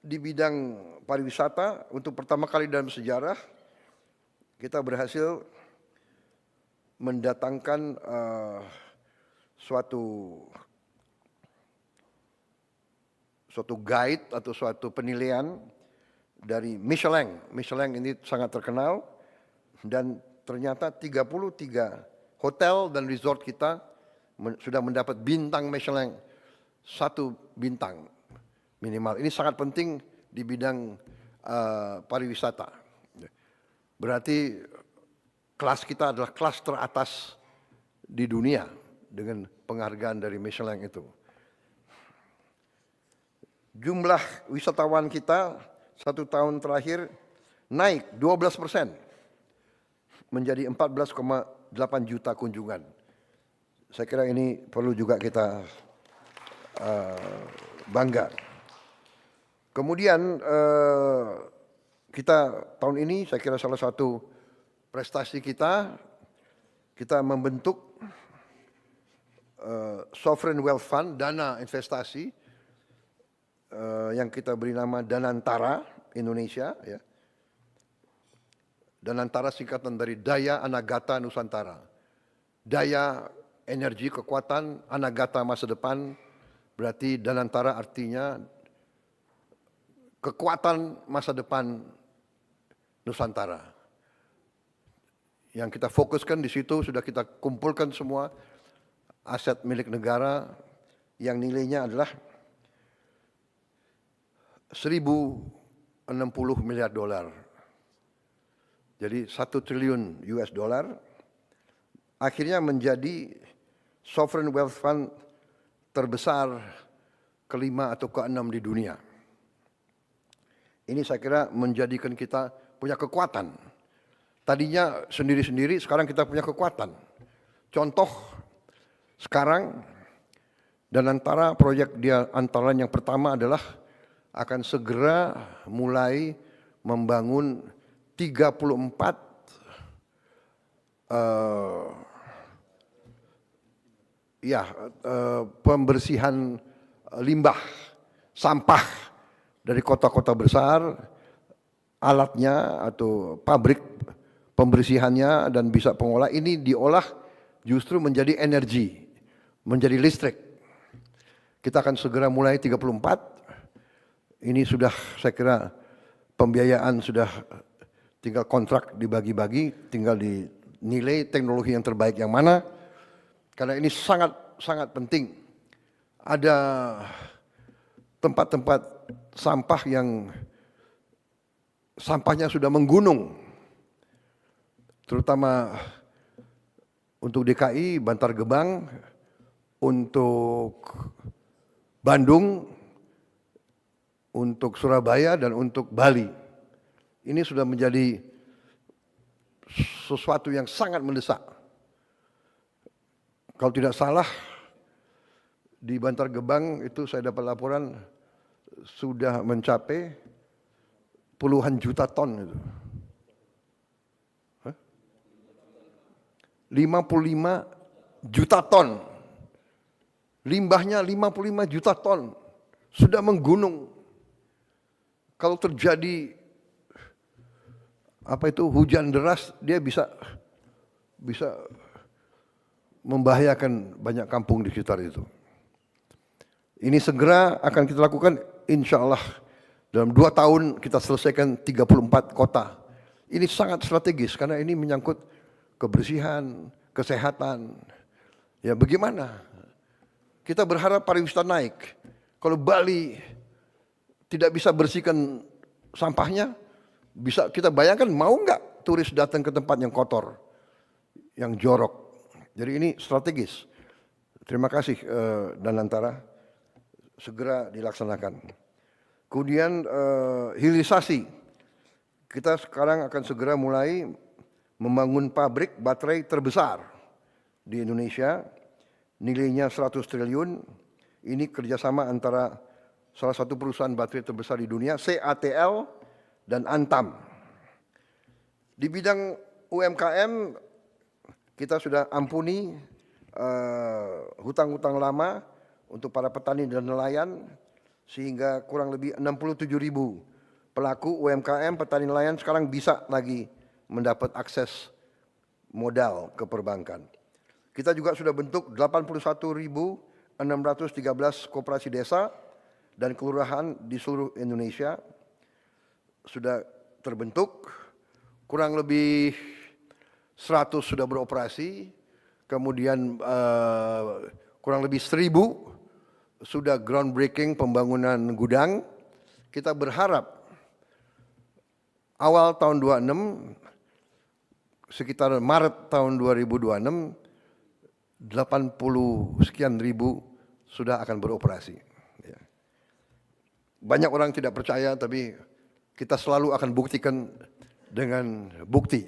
di bidang pariwisata, untuk pertama kali dalam sejarah kita berhasil mendatangkan suatu guide atau suatu penilaian dari Michelin. Michelin ini sangat terkenal dan ternyata 33 hotel dan resort kita sudah mendapat bintang Michelin, 1 bintang minimal. Ini sangat penting di bidang pariwisata. Berarti kelas kita adalah kelas teratas di dunia dengan penghargaan dari Michelin itu. Jumlah wisatawan kita 1 tahun terakhir naik 12% menjadi 14,8 juta kunjungan. Saya kira ini perlu juga kita bangga. Kemudian kita tahun ini saya kira salah satu prestasi kita membentuk Sovereign Wealth Fund, dana investasi yang kita beri nama Danantara Indonesia. Ya. Danantara singkatan dari Daya Anagata Nusantara. Daya, energi, kekuatan, Anagata masa depan, berarti Danantara artinya kekuatan masa depan Nusantara. Yang kita fokuskan di situ sudah kita kumpulkan semua aset milik negara yang nilainya adalah 1.060 miliar dolar. Jadi 1 triliun US dollar akhirnya menjadi Sovereign Wealth Fund terbesar kelima atau keenam di dunia. Ini saya kira menjadikan kita punya kekuatan. Tadinya sendiri-sendiri, sekarang kita punya kekuatan. Contoh, sekarang dan antara proyek dia antara lain yang pertama adalah akan segera mulai membangun 34 pembersihan limbah, sampah dari kota-kota besar, alatnya atau pabrik pembersihannya dan bisa pengolah ini diolah justru menjadi energi, menjadi listrik. Kita akan segera mulai 34. Ini sudah saya kira pembiayaan sudah tinggal kontrak dibagi-bagi, tinggal dinilai teknologi yang terbaik yang mana. Karena ini sangat penting. Ada tempat-tempat sampah yang sampahnya sudah menggunung. Terutama untuk DKI, Bantar Gebang, untuk Bandung, untuk Surabaya dan untuk Bali. Ini sudah menjadi sesuatu yang sangat mendesak. Kalau tidak salah, di Bantar Gebang itu saya dapat laporan sudah mencapai puluhan juta ton itu. 55 juta ton. Limbahnya 55 juta ton. Sudah menggunung. Kalau terjadi hujan deras, dia bisa membahayakan banyak kampung di sekitar itu. Ini segera akan kita lakukan, insya Allah dalam 2 tahun kita selesaikan 34 kota. Ini sangat strategis karena ini menyangkut kebersihan, kesehatan. Ya bagaimana? Kita berharap pariwisata naik. Kalau Bali tidak bisa bersihkan sampahnya, bisa kita bayangkan mau nggak turis datang ke tempat yang kotor, yang jorok. Jadi ini strategis. Terima kasih Danantara, segera dilaksanakan. Kemudian hilirisasi. Kita sekarang akan segera mulai membangun pabrik baterai terbesar di Indonesia, nilainya 100 triliun. Ini kerjasama antara salah satu perusahaan baterai terbesar di dunia, CATL dan Antam. Di bidang UMKM, kita sudah ampuni hutang-hutang lama untuk para petani dan nelayan, sehingga kurang lebih 67.000 pelaku UMKM, petani nelayan sekarang bisa lagi mendapat akses modal ke perbankan. Kita juga sudah bentuk 81.613 koperasi desa dan kelurahan di seluruh Indonesia. Sudah terbentuk, kurang lebih 100 sudah beroperasi, kemudian kurang lebih 1.000 sudah groundbreaking pembangunan gudang. kita berharap awal tahun 26, sekitar Maret tahun 2026, 80 sekian ribu sudah akan beroperasi. Ya. Banyak orang tidak percaya, tapi kita selalu akan buktikan dengan bukti.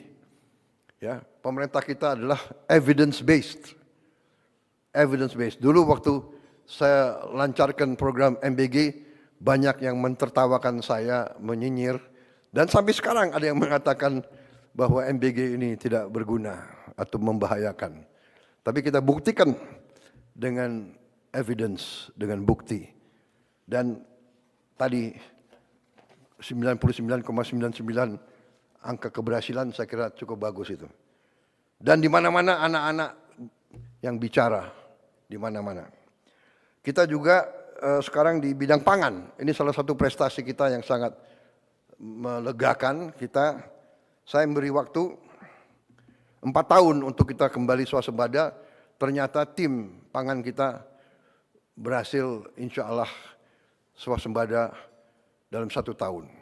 Ya, pemerintah kita adalah evidence based. Dulu waktu saya lancarkan program MBG, banyak yang mentertawakan saya, menyinyir, dan sampai sekarang ada yang mengatakan bahwa MBG ini tidak berguna atau membahayakan. Tapi kita buktikan dengan evidence, dengan bukti. Dan tadi 99,99 angka keberhasilan saya kira cukup bagus itu. Dan di mana-mana anak-anak yang bicara, di mana-mana. Kita juga sekarang di bidang pangan, ini salah satu prestasi kita yang sangat melegakan kita. Saya memberi waktu 4 tahun untuk kita kembali swasembada. Ternyata tim pangan kita berhasil insya Allah swasembada dalam 1 tahun.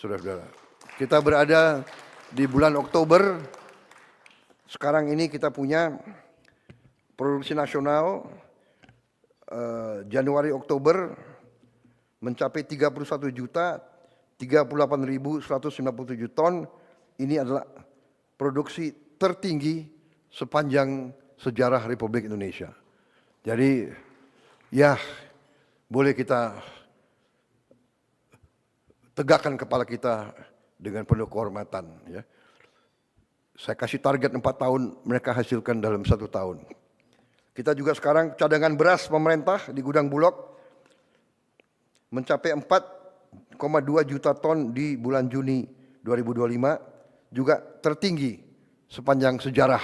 Saudara-saudara, kita berada di bulan Oktober. Sekarang ini kita punya produksi nasional Januari-Oktober mencapai 31.038.157 ton. Ini adalah produksi tertinggi sepanjang sejarah Republik Indonesia. Jadi ya boleh kita tegakkan kepala kita dengan penuh kehormatan. Ya. Saya kasih target 4 tahun, mereka hasilkan dalam 1 tahun. Kita juga sekarang cadangan beras pemerintah di gudang Bulog mencapai 4,2 juta ton di bulan Juni 2025, juga tertinggi sepanjang sejarah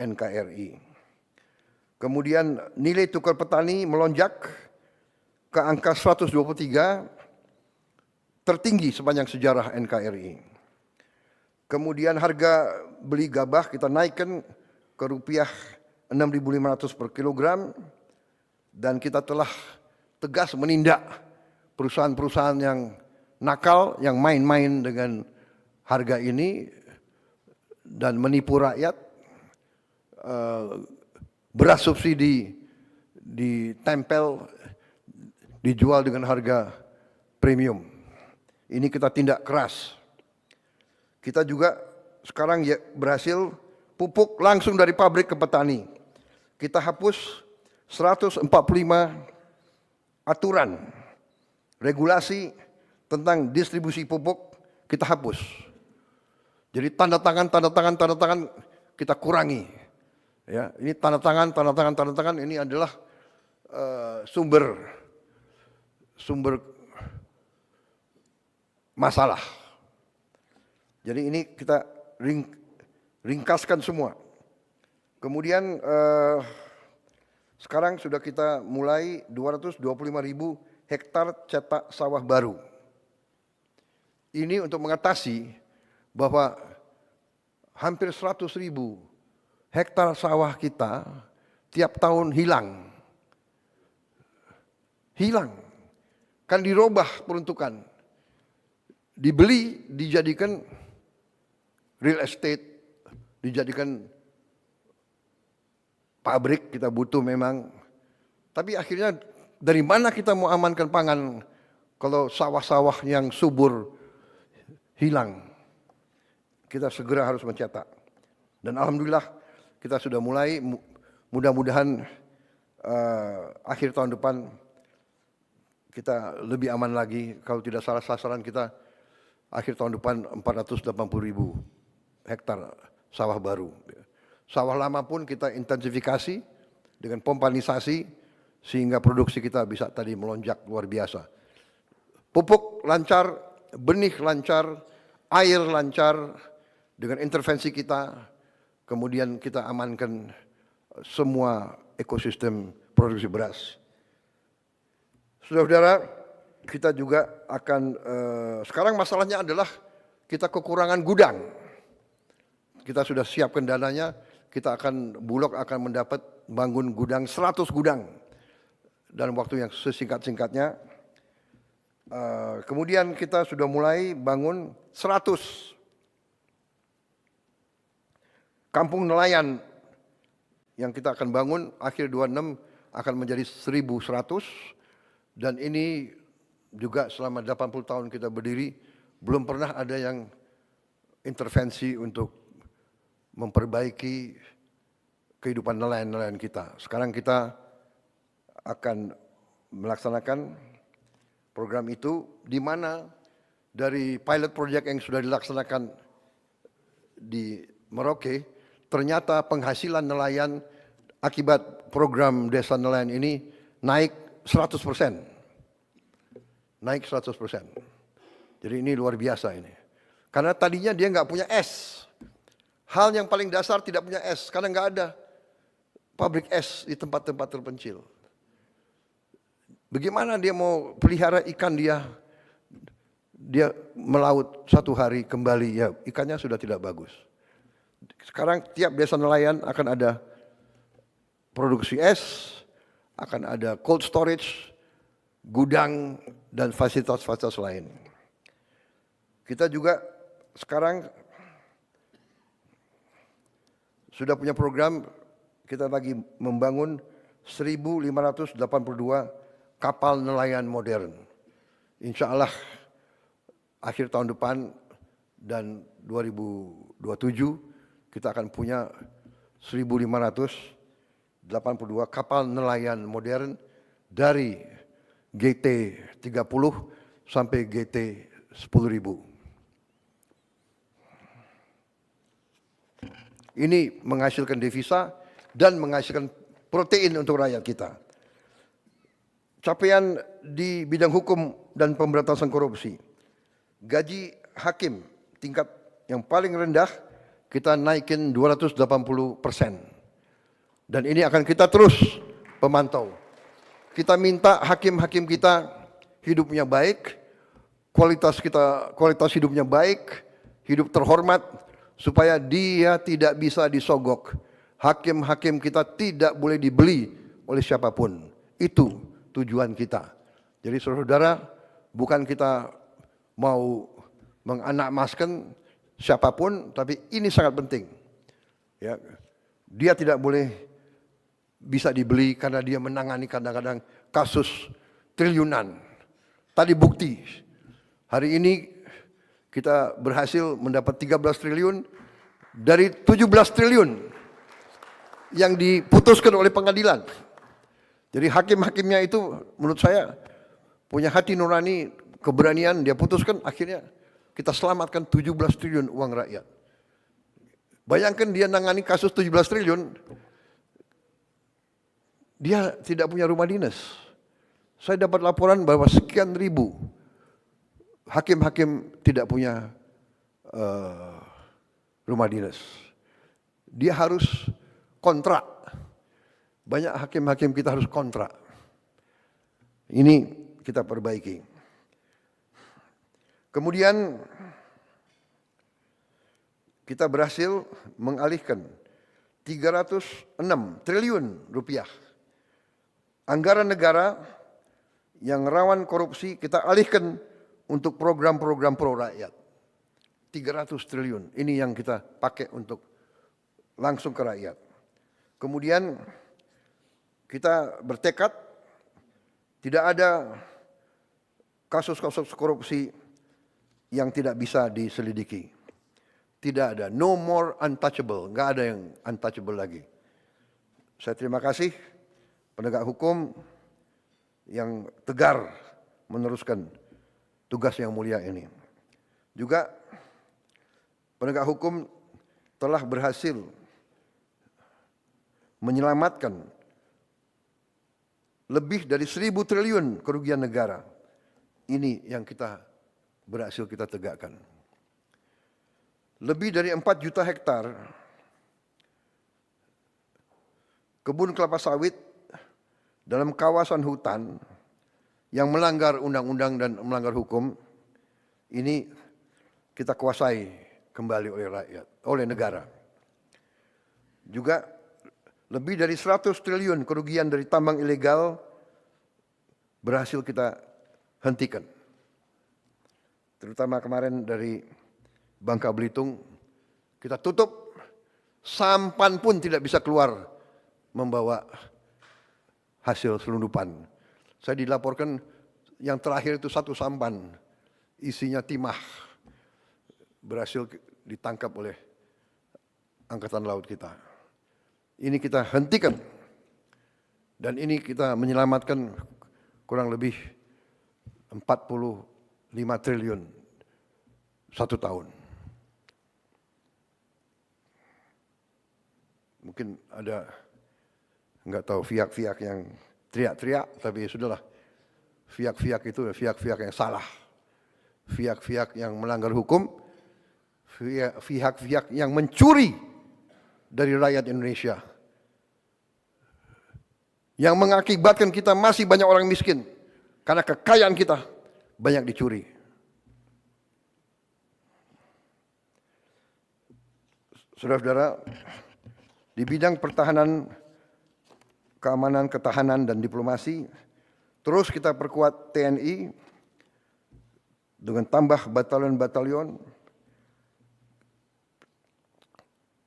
NKRI. Kemudian nilai tukar petani melonjak ke angka 123, tertinggi sepanjang sejarah NKRI. Kemudian harga beli gabah kita naikkan ke rupiah 6.500 per kilogram, dan kita telah tegas menindak perusahaan-perusahaan yang nakal, yang main-main dengan harga ini dan menipu rakyat. Beras subsidi ditempel, dijual dengan harga premium. Ini kita tindak keras. Kita juga sekarang ya berhasil pupuk langsung dari pabrik ke petani. Kita hapus 145 aturan, regulasi tentang distribusi pupuk kita hapus. Jadi tanda tangan kita kurangi. Ya, ini tanda tangan ini adalah sumber masalah. Jadi ini kita ringkaskan semua. Kemudian sekarang sudah kita mulai 225.000 hektar cetak sawah baru. Ini untuk mengatasi bahwa hampir 100.000 hektar sawah kita tiap tahun hilang. Kan dirubah peruntukan. Dibeli, dijadikan real estate, dijadikan pabrik, kita butuh memang. Tapi akhirnya dari mana kita mau amankan pangan kalau sawah-sawah yang subur hilang? Kita segera harus mencetak. Dan alhamdulillah kita sudah mulai, mudah-mudahan akhir tahun depan kita lebih aman lagi. Kalau tidak salah sasaran kita akhir tahun depan 480.000 hektar sawah baru. Sawah lama pun kita intensifikasi dengan pompanisasi sehingga produksi kita bisa tadi melonjak luar biasa. Pupuk lancar, benih lancar, air lancar dengan intervensi kita. Kemudian kita amankan semua ekosistem produksi beras. Saudara-saudara, kita juga akan, sekarang masalahnya adalah kita kekurangan gudang. Kita sudah siapkan dananya, Bulog akan mendapat bangun gudang, 100 gudang dalam waktu yang sesingkat-singkatnya. Kemudian kita sudah mulai bangun 100 kampung nelayan yang kita akan bangun akhir 26 akan menjadi 1.100, dan ini juga selama 80 tahun kita berdiri belum pernah ada yang intervensi untuk memperbaiki kehidupan nelayan-nelayan kita. Sekarang kita akan melaksanakan program itu, di mana dari pilot project yang sudah dilaksanakan di Merauke, ternyata penghasilan nelayan akibat program desa nelayan ini naik 100%. Naik 100%. Jadi ini luar biasa ini. Karena tadinya dia nggak punya es. Hal yang paling dasar tidak punya es, karena nggak ada pabrik es di tempat-tempat terpencil. Bagaimana dia mau pelihara ikan dia melaut satu hari kembali, ya ikannya sudah tidak bagus. Sekarang tiap desa nelayan akan ada produksi es, akan ada cold storage, gudang, dan fasilitas-fasilitas lain. Kita juga sekarang sudah punya program, kita lagi membangun 1.582 kapal nelayan modern. Insya Allah akhir tahun depan dan 2027 kita akan punya 1.582 kapal nelayan modern dari GT 30 sampai GT 10.000. Ini menghasilkan devisa dan menghasilkan protein untuk rakyat kita. Capaian di bidang hukum dan pemberantasan korupsi. Gaji hakim tingkat yang paling rendah kita naikin 280%. Dan ini akan kita terus pemantau. Kita minta hakim-hakim kita hidupnya baik, kualitas hidupnya baik, hidup terhormat, supaya dia tidak bisa disogok. Hakim-hakim kita tidak boleh dibeli oleh siapapun. Itu tujuan kita. Jadi saudara-saudara, bukan kita mau menganakmaskan siapapun, tapi ini sangat penting. Ya, dia tidak boleh bisa dibeli karena dia menangani kadang-kadang kasus triliunan. Tadi bukti, hari ini kita berhasil mendapat 13 triliun dari 17 triliun yang diputuskan oleh pengadilan. Jadi hakim-hakimnya itu menurut saya punya hati nurani, keberanian, dia putuskan, akhirnya kita selamatkan 17 triliun uang rakyat. Bayangkan dia nangani kasus 17 triliun, dia tidak punya rumah dinas. Saya dapat laporan bahwa sekian ribu hakim-hakim tidak punya rumah dinas. Dia harus kontrak. Banyak hakim-hakim kita harus kontrak. Ini kita perbaiki. Kemudian kita berhasil mengalihkan 306 triliun rupiah anggaran negara yang rawan korupsi, kita alihkan untuk program-program pro rakyat. 300 triliun, ini yang kita pakai untuk langsung ke rakyat. Kemudian kita bertekad tidak ada kasus-kasus korupsi yang tidak bisa diselidiki. Tidak ada, no more untouchable, nggak ada yang untouchable lagi. Saya terima kasih penegak hukum yang tegar meneruskan tugas yang mulia ini. Juga penegak hukum telah berhasil menyelamatkan lebih dari 1.000 triliun kerugian negara. Ini yang kita berhasil kita tegakkan. Lebih dari 4 juta hektar kebun kelapa sawit dalam kawasan hutan yang melanggar undang-undang dan melanggar hukum, ini kita kuasai kembali oleh rakyat, oleh negara. Juga lebih dari 100 triliun kerugian dari tambang ilegal berhasil kita hentikan. terutama kemarin dari Bangka Belitung, kita tutup, sampan pun tidak bisa keluar membawa hasil selundupan. Saya dilaporkan yang terakhir itu satu sampan, isinya timah, berhasil ditangkap oleh Angkatan Laut kita. Ini kita hentikan, dan ini kita menyelamatkan kurang lebih 45 triliun satu tahun. Mungkin ada, nggak tahu, pihak-pihak yang teriak-teriak, tapi sudahlah. Pihak-pihak itu pihak-pihak yang salah. Pihak-pihak yang melanggar hukum, pihak-pihak yang mencuri dari rakyat Indonesia. Yang mengakibatkan kita masih banyak orang miskin, karena kekayaan kita banyak dicuri. Saudara-saudara, di bidang pertahanan, keamanan, ketahanan, dan diplomasi, terus kita perkuat TNI dengan tambah batalion-batalion.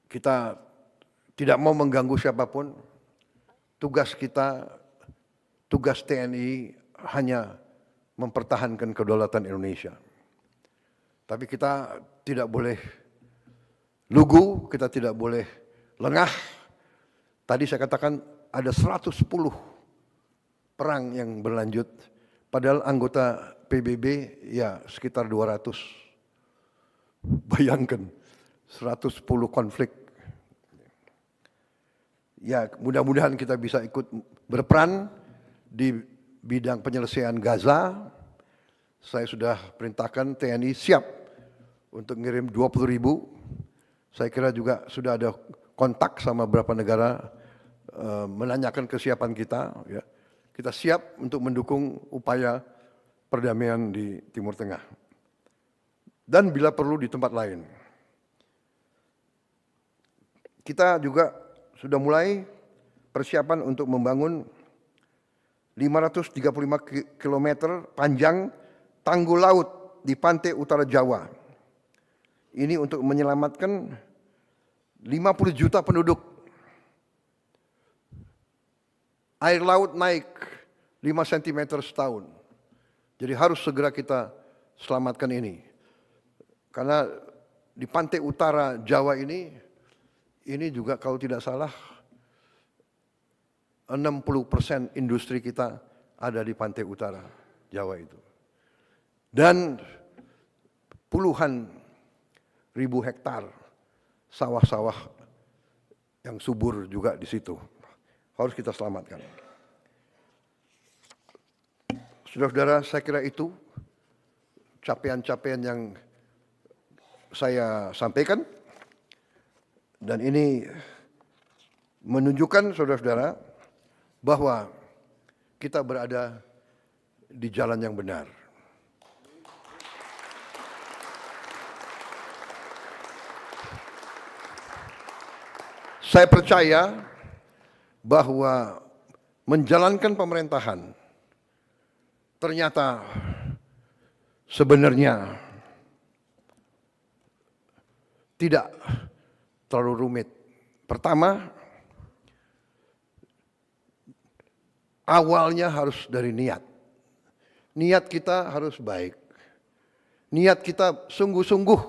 Kita tidak mau mengganggu siapapun. Tugas kita, tugas TNI hanya mempertahankan kedaulatan Indonesia. Tapi kita tidak boleh lugu, kita tidak boleh lengah. Tadi saya katakan ada 110 perang yang berlanjut, padahal anggota PBB ya sekitar 200. Bayangkan 110 konflik. Ya, mudah-mudahan kita bisa ikut berperan di bidang penyelesaian Gaza. Saya sudah perintahkan TNI siap untuk ngirim 20.000. Saya kira juga sudah ada kontak sama beberapa negara menanyakan kesiapan kita. Ya. Kita siap untuk mendukung upaya perdamaian di Timur Tengah. Dan bila perlu di tempat lain. Kita juga sudah mulai persiapan untuk membangun 535 km panjang tanggul laut di pantai utara Jawa. Ini untuk menyelamatkan 50 juta penduduk. Air laut naik 5 cm setahun. Jadi harus segera kita selamatkan ini. Karena di pantai utara Jawa ini juga kalau tidak salah 60% industri kita ada di pantai utara Jawa itu. Dan puluhan ribu hektar sawah-sawah yang subur juga di situ. Harus kita selamatkan. Saudara-saudara, saya kira itu capaian-capaian yang saya sampaikan. Dan ini menunjukkan, saudara-saudara, bahwa kita berada di jalan yang benar. Saya percaya bahwa menjalankan pemerintahan ternyata sebenarnya tidak terlalu rumit. Pertama, awalnya harus dari niat. Niat kita harus baik. Niat kita sungguh-sungguh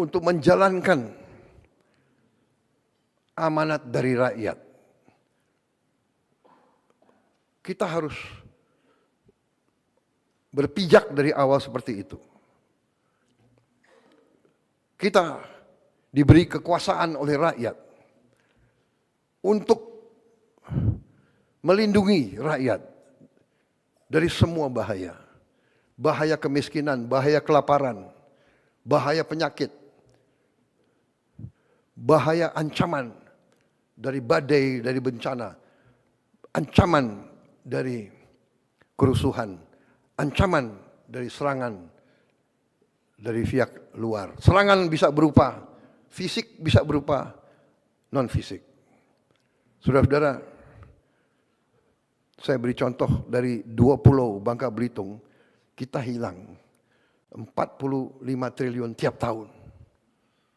untuk menjalankan amanat dari rakyat. Kita harus berpijak dari awal seperti itu. Kita diberi kekuasaan oleh rakyat untuk melindungi rakyat dari semua bahaya. Bahaya kemiskinan, bahaya kelaparan, bahaya penyakit, bahaya ancaman dari badai, dari bencana, ancaman dari kerusuhan, ancaman dari serangan dari pihak luar. Serangan bisa berupa fisik, bisa berupa non-fisik. Saudara-saudara, saya beri contoh dari 2 pulau Bangka Belitung, kita hilang 45 triliun tiap tahun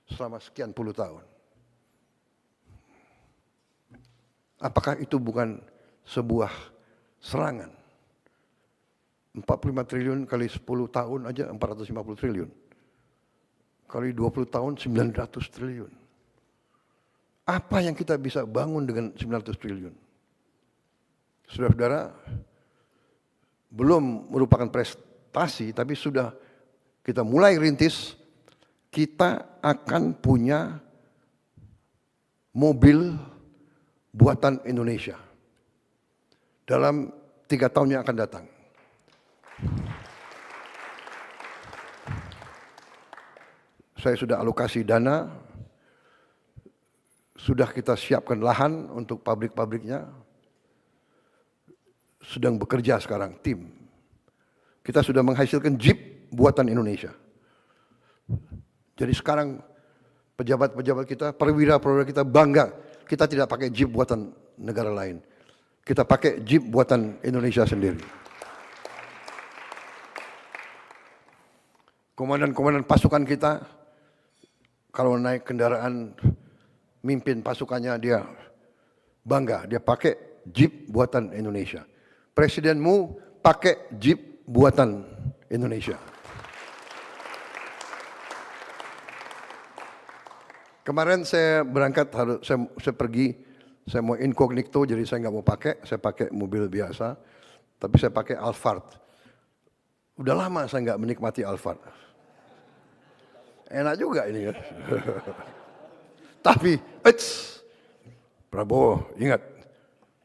selama sekian puluh tahun. Apakah itu bukan sebuah serangan? 45 triliun kali 10 tahun aja 450 triliun. Kali 20 tahun 900 triliun. Apa yang kita bisa bangun dengan 900 triliun? Saudara-saudara, belum merupakan prestasi, tapi sudah kita mulai rintis, kita akan punya mobil buatan Indonesia dalam 3 tahun yang akan datang. Saya sudah alokasi dana, sudah kita siapkan lahan untuk pabrik-pabriknya, sedang bekerja sekarang tim. Kita sudah menghasilkan Jeep buatan Indonesia. Jadi sekarang pejabat-pejabat kita, perwira-perwira kita bangga, kita tidak pakai Jeep buatan negara lain. Kita pakai Jeep buatan Indonesia sendiri. Komandan-komandan pasukan kita, kalau naik kendaraan, mimpin pasukannya dia bangga, dia pakai Jeep buatan Indonesia. Presidenmu pakai Jeep buatan Indonesia. Kemarin saya berangkat, saya pergi, saya mau incognito, jadi saya nggak mau pakai, saya pakai mobil biasa, tapi saya pakai Alphard. Udah lama saya nggak menikmati Alphard. Enak juga ini ya. Tapi, Prabowo, ingat,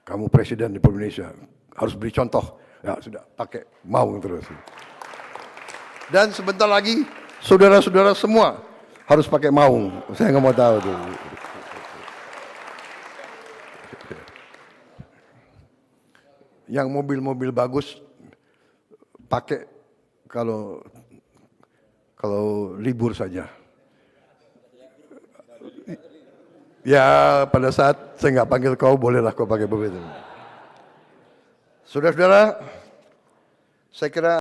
kamu presiden di Indonesia, harus beri contoh. Ya sudah, pakai Maung terus. Dan sebentar lagi, saudara-saudara semua harus pakai Maung. Saya nggak mau tahu tuh. Yang mobil-mobil bagus, pakai kalau libur saja. Ya pada saat saya nggak panggil kau, bolehlah kau pakai mobil itu. Saudara-saudara, saya kira